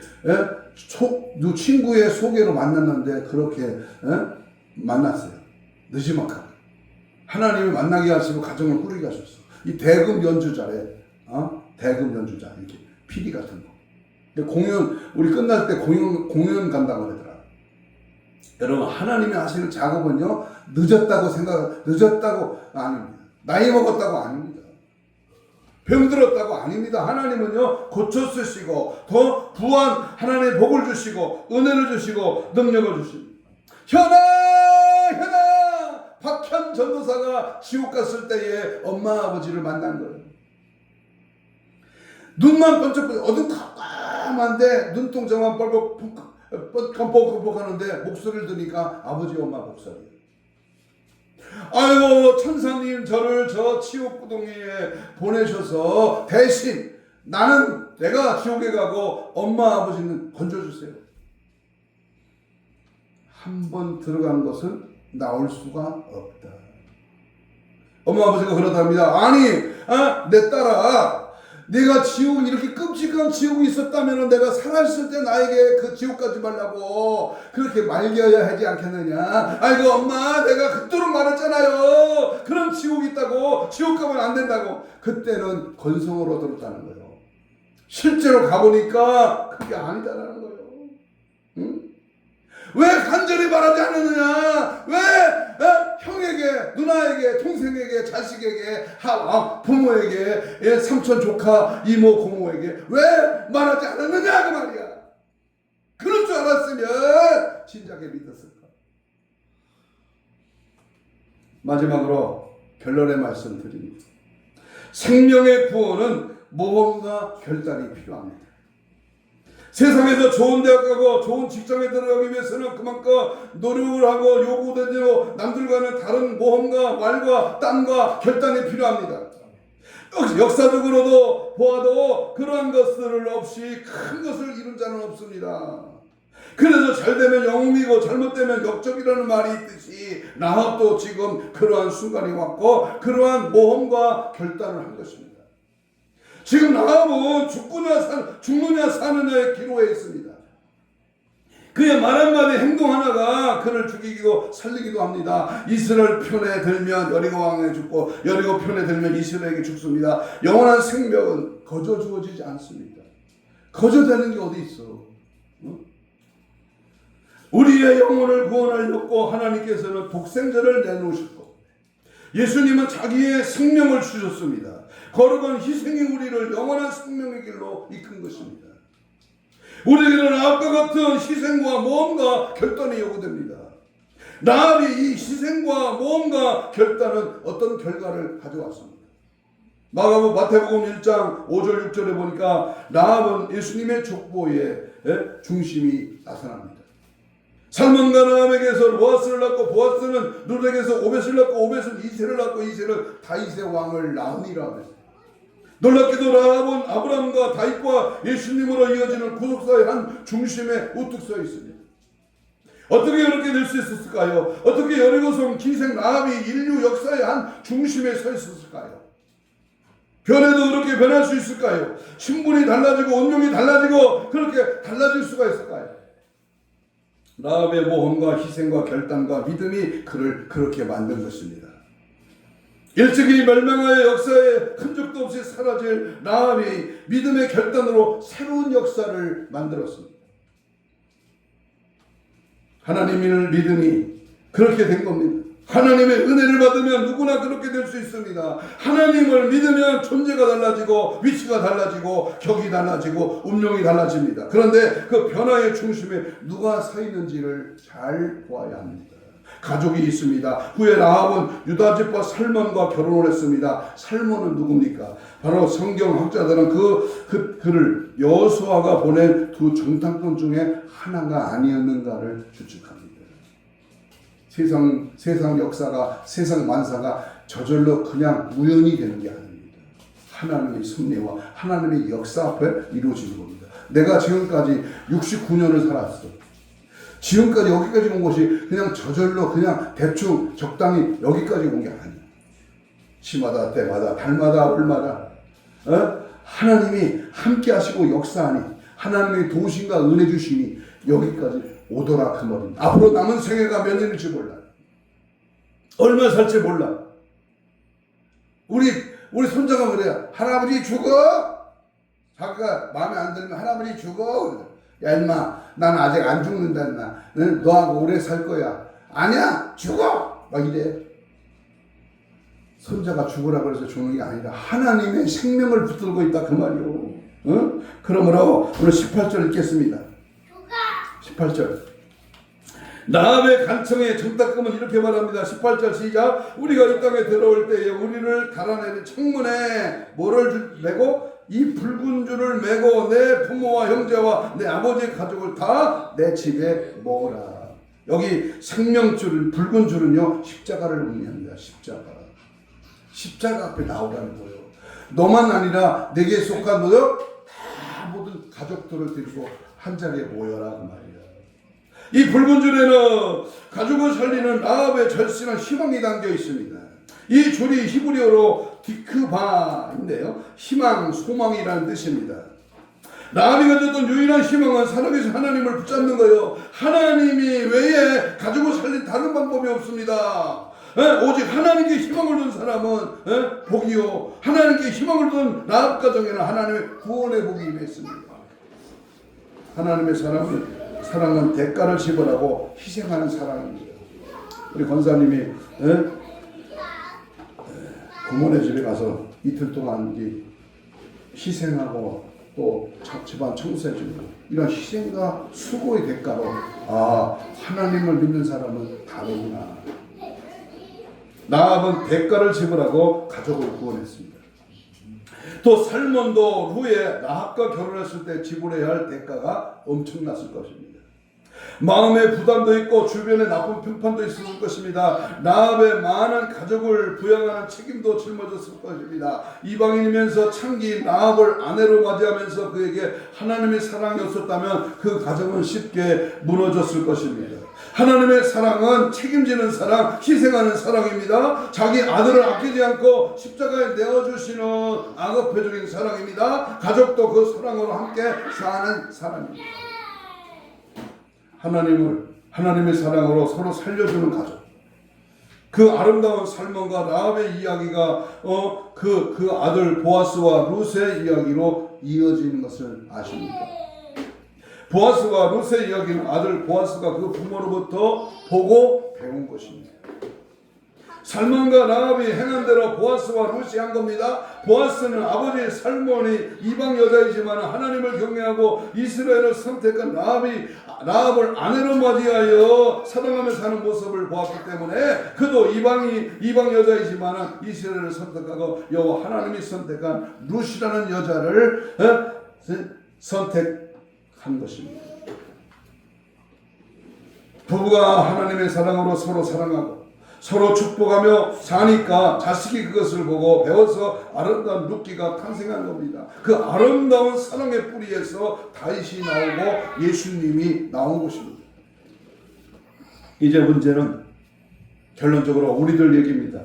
친구의 소개로 만났는데 그렇게 만났어요. 느지막하게. 하나님이 만나게 하시고 가정을 꾸리게 하셨어. 이 대금 연주자래. 대금 연주자. 이렇게 PD 같은 거. 우리 끝날 때 공연 간다고 그러더라. 여러분, 하나님이 하시는 작업은요, 늦었다고 아닙니다. 나이 먹었다고 아닙니다. 병들었다고 아닙니다. 하나님은요, 고쳐 쓰시고, 더 부한 하나님의 복을 주시고, 은혜를 주시고, 능력을 주십니다. 현아! 박현 전도사가 지옥 갔을 때에 엄마 아버지를 만난 거예요. 눈만 번쩍번쩍 어두컴컴한데 눈동자만 껌뻑껌뻑 하는데 목소리를 들으니까 아버지 엄마 목소리. 아이고, 천사님 저를 저 지옥구덩이에 보내셔서 대신 내가 지옥에 가고 엄마 아버지는 건져주세요. 한 번 들어간 것은 나올 수가 없다. 엄마 아버지가 그러답니다. 아니, 내 딸아, 내가 지옥, 이렇게 끔찍한 지옥이 있었다면 내가 살아있을 때 나에게 그 지옥 가지 말라고 그렇게 말겨야 하지 않겠느냐. 아이고 엄마, 내가 그토록 말했잖아요. 그런 지옥이 있다고, 지옥 가면 안 된다고. 그때는 건성으로 들었다는 거예요. 실제로 가보니까 그게 아니다라는 거예요. 응? 왜 간절히 말하지 않느냐? 왜 형에게, 누나에게, 동생에게, 자식에게, 부모에게, 삼촌, 조카, 이모, 고모에게 왜 말하지 않았느냐 그 말이야. 그럴 줄 알았으면 진작에 믿었을까. 마지막으로 결론의 말씀 드립니다. 생명의 구원은 모험과 결단이 필요합니다. 세상에서 좋은 대학 가고 좋은 직장에 들어가기 위해서는 그만큼 노력을 하고 요구된 대로 남들과는 다른 모험과 말과 땀과 결단이 필요합니다. 역사적으로도 보아도 그러한 것들 없이 큰 것을 이룬 자는 없습니다. 그래서 잘되면 영웅이고 잘못되면 역적이라는 말이 있듯이 라합도 지금 그러한 순간이 왔고 그러한 모험과 결단을 한 것입니다. 지금 라합은 죽느냐 사느냐의 기로에 있습니다. 그의 말 한마디 행동 하나가 그를 죽이고 살리기도 합니다. 이스라엘 편에 들면 여리고 왕에게 죽고 여리고 편에 들면 이스라엘에게 죽습니다. 영원한 생명은 거저 주어지지 않습니다. 거저 되는 게 어디 있어. 우리의 영혼을 구원하려고 하나님께서는 독생자를 내놓으셨고 예수님은 자기의 생명을 주셨습니다. 거룩한 희생이 우리를 영원한 생명의 길로 이끈 것입니다. 우리에게는 라합과 같은 희생과 모험과 결단이 요구됩니다. 라합이 이 희생과 모험과 결단은 어떤 결과를 가져왔습니다. 마태복음 1장 5절 6절에 보니까 라합은 예수님의 족보의 중심이 나타납니다. 살몬과 라합에게서 보아스를 낳고 보아스는 룻에게서 오벳을 낳고 오벳은 이새를 낳고 이새는 다윗의 왕을 낳으니라 하면서 놀랍게도 라합은 아브라함과 다윗과 예수님으로 이어지는 구속사의 한 중심에 우뚝 서 있습니다. 어떻게 이렇게 될 수 있었을까요? 어떻게 여리고성 기생 라합이 인류 역사의 한 중심에 서 있었을까요? 변해도 그렇게 변할 수 있을까요? 신분이 달라지고 운명이 달라지고 그렇게 달라질 수가 있을까요? 라합의 모험과 희생과 결단과 믿음이 그를 그렇게 만든 것입니다. 일찍이 멸망하여 역사에 흔적도 없이 사라질 라합이 믿음의 결단으로 새로운 역사를 만들었습니다. 하나님을 믿음이 그렇게 된 겁니다. 하나님의 은혜를 받으면 누구나 그렇게 될 수 있습니다. 하나님을 믿으면 존재가 달라지고 위치가 달라지고 격이 달라지고 운명이 달라집니다. 그런데 그 변화의 중심에 누가 서 있는지를 잘 보아야 합니다. 가족이 있습니다. 후에 라합은 유다 집과 살몬과 결혼을 했습니다. 살몬은 누굽니까? 바로 성경학자들은 그를 여호수아가 보낸 두 정탐꾼 중에 하나가 아니었는가를 추측합니다. 세상 역사가, 세상 만사가 저절로 그냥 우연이 되는 게 아닙니다. 하나님의 섭리와 하나님의 역사 앞에 이루어지는 겁니다. 내가 지금까지 69년을 살았어. 지금까지 여기까지 온 것이 그냥 저절로 그냥 대충 적당히 여기까지 온 게 아니야. 시마다 때마다 달마다 월마다 하나님이 함께 하시고 역사하니 하나님의 도우심과 은혜 주시니 여기까지 오더라 그 말입니다. 앞으로 남은 생애가 몇 년일지 몰라. 얼마 살지 몰라. 우리 손자가 그래요. 할아버지 죽어. 자기가 마음에 안 들면 할아버지 죽어. 야 임마, 난 아직 안 죽는다 임마. 너하고 오래 살 거야. 아니야, 죽어. 막 이래. 손자가 죽으라 그래서 죽는 게 아니라 하나님의 생명을 붙들고 있다 그 말이요. 그러므로 오늘 18절 읽겠습니다. 18절. 라합의 간청의 정탐꾼은 이렇게 말합니다. 18절 시작. 우리가 이 땅에 들어올 때에 우리를 달아내는 창문에 뭐를 메고? 이 붉은 줄을 메고 내 부모와 형제와 내 아버지의 가족을 다 내 집에 모으라. 여기 생명줄은, 붉은 줄은요 십자가를 의미합니다. 십자가 앞에 나오라는 거예요. 너만 아니라 내게 속한 너요 다 모든 가족들을 데리고 한 자리에 모여라 그 말이야. 이 붉은 줄에는 가족을 살리는 라합의 절실한 희망이 담겨 있습니다. 이 줄이 히브리어로 디크바인데요, 희망, 소망이라는 뜻입니다. 라합이 가졌던 유일한 희망은 살아계신 하나님을 붙잡는 거예요. 하나님이 외에 가족을 살린 다른 방법이 없습니다. 오직 하나님께 희망을 둔 사람은 복이요, 하나님께 희망을 둔 라합 가정에는 하나님의 구원의 복이 임했습니다. 하나님의 사랑은 대가를 지불하고 희생하는 사랑입니다. 우리 권사님이 부모네 집에 가서 이틀 동안 희생하고 또 집안 청소해주고 이런 희생과 수고의 대가로 하나님을 믿는 사람은 다르구나. 라합은 대가를 지불하고 가족을 구원했습니다. 또 살몬도 후에 라합과 결혼했을 때 지불해야 할 대가가 엄청났을 것입니다. 마음의 부담도 있고 주변에 나쁜 평판도 있었을 것입니다. 라합의 많은 가족을 부양하는 책임도 짊어졌을 것입니다. 이방인이면서 창기인 라합을 아내로 맞이하면서 그에게 하나님의 사랑이 없었다면 그 가정은 쉽게 무너졌을 것입니다. 하나님의 사랑은 책임지는 사랑, 희생하는 사랑입니다. 자기 아들을 아끼지 않고 십자가에 내어주시는 아거페적인 사랑입니다. 가족도 그 사랑으로 함께 사는 사랑입니다. 하나님의 사랑으로 서로 살려주는 가족. 그 아름다운 살몬과 라합의 이야기가 그 아들 보아스와 룻의 이야기로 이어지는 것을 아십니까? 보아스와 룻의 이야기는 아들 보아스가 그 부모로부터 보고 배운 것입니다. 살몬과 라합이 행한 대로 보아스와 룻이 한 겁니다. 보아스는 아버지 살몬이 이방 여자이지만 하나님을 경외하고 이스라엘을 선택한 라합을 아내로 맞이하여 사랑하며 사는 모습을 보았기 때문에 그도 이방 여자이지만 이스라엘을 선택하고 여호와 하나님이 선택한 룻이라는 여자를 선택한 것입니다. 부부가 하나님의 사랑으로 서로 사랑하고 서로 축복하며 사니까 자식이 그것을 보고 배워서 아름다운 룻기가 탄생한 겁니다. 그 아름다운 사랑의 뿌리에서 다윗이 나오고 예수님이 나온 것입니다. 이제 문제는 결론적으로 우리들 얘기입니다.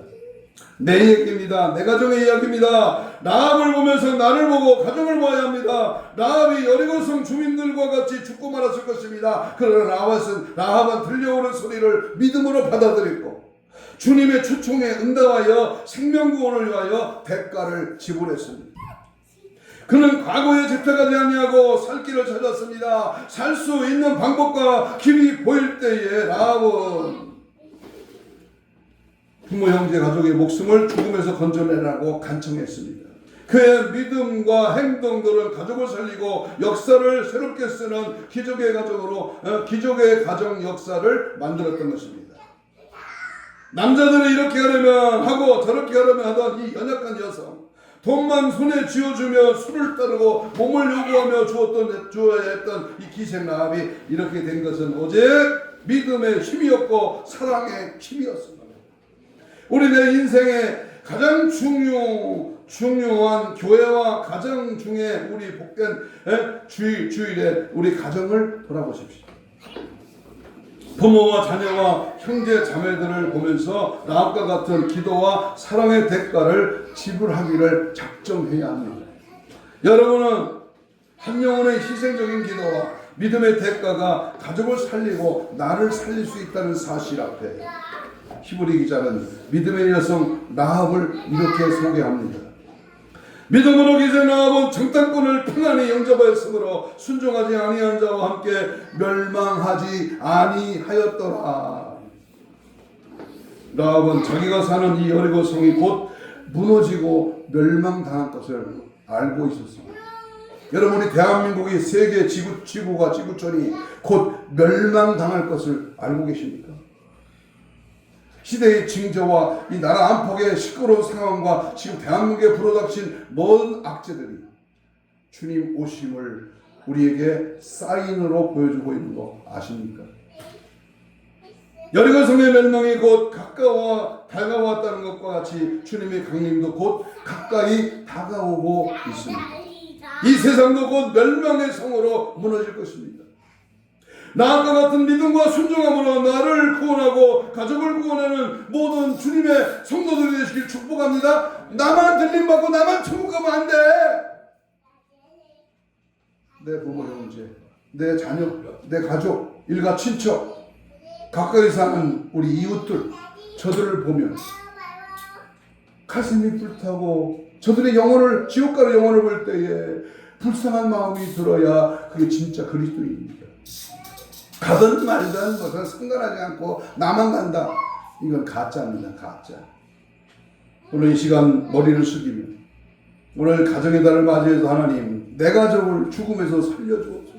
내 얘기입니다. 내 가정의 이야기입니다. 라합을 보면서 나를 보고 가정을 봐야 합니다. 라합이 여리고성 주민들과 같이 죽고 말았을 것입니다. 그러나 라합은 들려오는 소리를 믿음으로 받아들였고 주님의 초청에 응답하여 생명구원을 위하여 대가를 지불했습니다. 그는 과거에 재택하지 아니하고 살 길을 찾았습니다. 살 수 있는 방법과 길이 보일 때에 라합은 부모 형제 가족의 목숨을 죽음에서 건져내라고 간청했습니다. 그의 믿음과 행동들은 가족을 살리고 역사를 새롭게 쓰는 기적의 가정 역사를 만들었던 것입니다. 남자들은 이렇게 하려면 하고 저렇게 하려면 하던 이 연약한 여성, 돈만 손에 쥐어주며 술을 따르고 몸을 요구하며 주어야 했던 이 기생 라합이 이렇게 된 것은 오직 믿음의 힘이었고 사랑의 힘이었습니다. 우리네 인생의 가장 중요한 교회와 가정 중에 우리 복된 주일에 우리 가정을 돌아보십시오. 부모와 자녀와 형제 자매들을 보면서 라합과 같은 기도와 사랑의 대가를 지불하기를 작정해야 합니다. 여러분은 한 영혼의 희생적인 기도와 믿음의 대가가 가족을 살리고 나를 살릴 수 있다는 사실 앞에 히브리 기자는 믿음의 여성 라합을 이렇게 소개합니다. 믿음으로 기생 라합은 정탐꾼을 평안히 영접하였으므로 순종하지 아니한 자와 함께 멸망하지 아니하였더라. 라합은 자기가 사는 이 여리고 성이 곧 무너지고 멸망당할 것을 알고 있었습니다. 여러분, 우리 대한민국이 세계 지구촌이 곧 멸망당할 것을 알고 계십니까? 시대의 징조와 이 나라 안팎의 시끄러운 상황과 지금 대한민국에 불어닥친 모든 악재들이 주님 오심을 우리에게 사인으로 보여주고 있는 거 아십니까? 여리고 성의 멸망이 곧 다가왔다는 것과 같이 주님의 강림도 곧 가까이 다가오고 있습니다. 이 세상도 곧 멸망의 성으로 무너질 것입니다. 나와 같은 믿음과 순종함으로 나를 구원하고 가족을 구원하는 모든 주님의 성도들이 되시길 축복합니다. 나만 들림받고 나만 천국 가면 안 돼. 내 부모 형제, 내 자녀, 내 가족, 일가 친척, 가까이 사는 우리 이웃들, 저들을 보면 가슴이 불타고 저들의 영혼을, 지옥 가는 영혼을 볼 때에 불쌍한 마음이 들어야 그게 진짜 그리스도입니다. 가든 말든 뭐든 상관하지 않고 나만 간다. 이건 가짜입니다. 가짜. 오늘 이 시간 머리를 숙이며 오늘 가정의 달을 맞이해서 하나님, 내 가족을 죽음에서 살려주옵소서.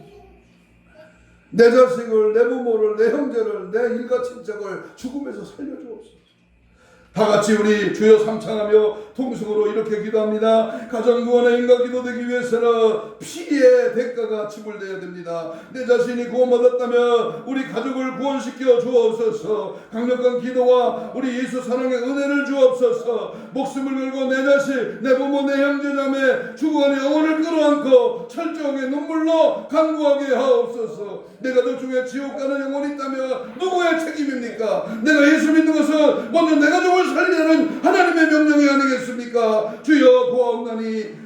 내 자식을, 내 부모를, 내 형제를, 내 일가 친척을 죽음에서 살려주옵소서. 다 같이 우리 주여 삼창하며 통성으로 이렇게 기도합니다. 가정 구원의 인간 기도 되기 위해서는 피의 대가가 지불되어야 됩니다. 내 자신이 구원받았다면 우리 가족을 구원시켜 주옵소서. 강력한 기도와 우리 예수 사랑의 은혜를 주옵소서. 목숨을 걸고 내 자식, 내 부모, 내 형제 자매 죽어가는 영혼을 끌어안고 철저하게 눈물로 간구하게 하옵소서. 내 가족 중에 지옥 가는 영혼이 있다면 누구의 책임입니까? 내가 예수 믿는 것은 먼저 내 가족을 살리는 하나님의 명령이 아니겠습니까? 주여 구하옵나니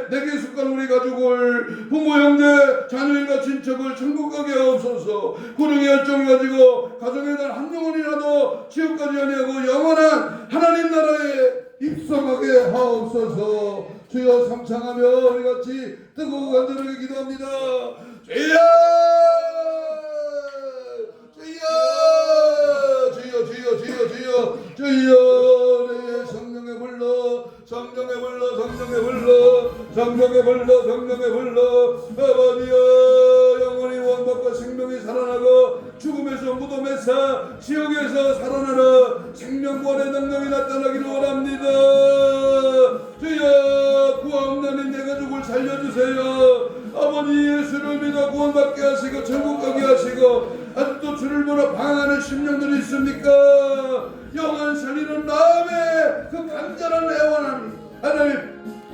내게 속한 우리 가족을, 부모 형제 자녀일과 친척을 천국 가게 하옵소서. 구령의 열정을 가지고 가정의 날 한 영혼이라도 지옥 가지 아니하고 영원한 하나님 나라에 입성하게 하옵소서. 주여 삼창하며 우리 같이 뜨거운 간절하게 기도합니다. 주여 주여 주여 주여 주여 주여 내 성령의 불러 성령의 불러 성령의 불러 성령의 불러 성령의 불러 아버지여 영원히 원받고 생명이 살아나고 죽음에서 무덤에서 지옥에서 살아나는 생명권의 능력이 나타나기를 원합니다. 주여 구하옵나니 내 가족을 살려주세요. 아버지 예수를 믿어 구원받게 하시고 천국 가게 하시고 아직도 주를 보러 방황하는 심령들이 있습니까? 영혼 살리는 마음에 그 간절한 애원함이 하나님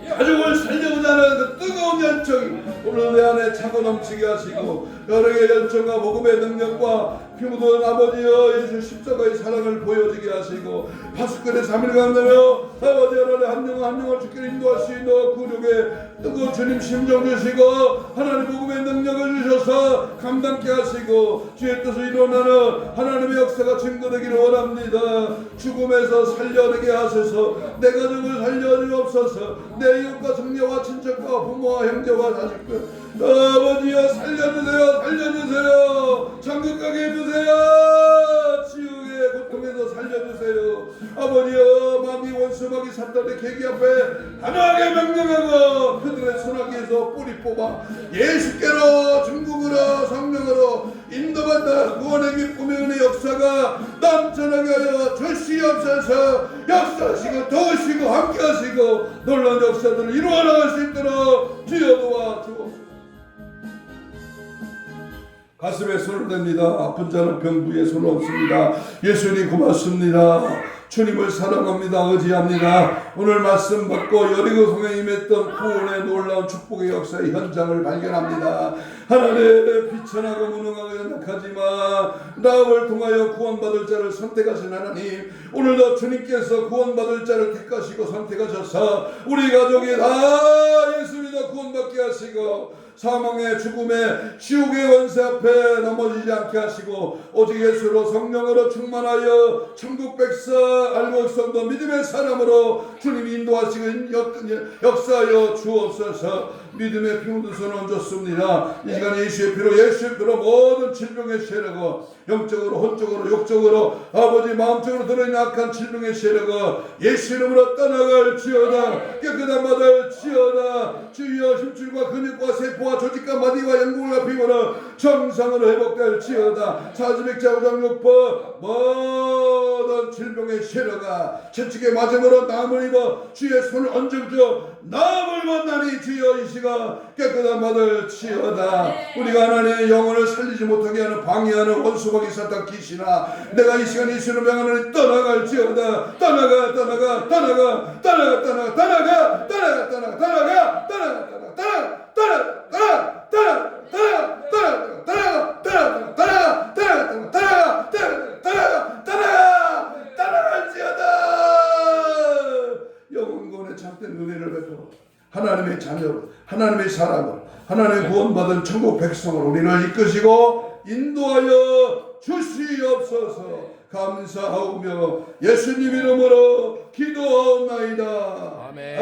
가족을 살려고자 하는 그 뜨거운 열정이 오늘 내 안에 차고 넘치게 하시고 여러의 열정과 복음의 능력과 피 묻은 아버지여 예수 십자가의 사랑을 보여지게 하시고 파수꾼의 3일 간다며 아버지 하나님 한 영을 주께 인도할 수 있는 구력에 뜨거운 주님 심정 주시고 하나님 복음의 능력을 주셔서 감당케 하시고 주의 뜻을 이루어나는 하나님의 역사가 증거되기를 원합니다. 죽음에서 살려내게 하소서. 내 가족을 살려주옵소서. 내 이웃과 성녀와 친척과 부모와 형제와 자식들 아버지여 살려주세요. 살려주세요. 천국 가게 해주세요. 지옥의 고통에서 살려주세요. 아버지여 마귀 원수마귀 사탄의 계기 앞에 단호하게 명령하고 그들의 손아귀에서 뿌리 뽑아 예수께로 중국으로 성령으로 인도받아 구원의 기쁨의 은혜 역사가 넘쳐나게 하여 주시옵소서. 역사하시고 도우시고 함께하시고 놀라운 역사들을 이루어 나갈 수 있도록 주여 도와주옵소서. 가슴에 손을 댑니다. 아픈 자는 병부에 손 없습니다. 예수님 고맙습니다. 주님을 사랑합니다. 의지합니다. 오늘 말씀 받고 여리고성에 임했던 구원의 놀라운 축복의 역사의 현장을 발견합니다. 하나님 비천하고 무능하고 연약하지만 나를 통하여 구원받을 자를 선택하신 하나님, 오늘도 주님께서 구원받을 자를 택하시고 선택하셔서 우리 가족이 다 예수 믿어 구원받게 하시고 사망의 죽음의 지옥의 원세 앞에 넘어지지 않게 하시고 오직 예수로 성령으로 충만하여 천국 백성 알고 성도 믿음의 사람으로 주님이 인도하시고 역사하여 주옵소서. 믿음의 피 묻은 손을 얹었습니다. 이 시간 예수의 피로 모든 질병의 세력을 영적으로 혼적으로 육적으로 아버지 마음적으로 들어있는 악한 질병의 세력을 예수 이름으로 떠나갈지어다. 깨끗한 받을지어다. 주여 힘줄과 근육과 세포와 조직과 마디와 연골과 피부는 정상으로 회복될지어다. 사지맥자 우장육법 모든 질병의 세력아 채찍에 맞음으로 남을 입어 주의 손을 얹어줘 남을 만나니 주여 이 시간 깨끗한 받을지어다. 우리가 하나님의 영혼을 살리지 못하게 하는 방해하는 원수마귀 사탄 귀신아, 내가 이 시간 예수를 명하노니 떠나갈지어다. 떠나가 떠나가 떠나가 떠나가 떠나가 떠나가 떠나가 떠나가 떠나가 떠나가 떠나가 떠나가 참된 은혜를 베풀어 하나님의 자녀로 하나님의 사람으로 하나님의 구원받은 천국 백성으로 우리를 이끄시고 인도하여 주시옵소서. 감사하오며 예수님 이름으로 기도하옵나이다. 아멘.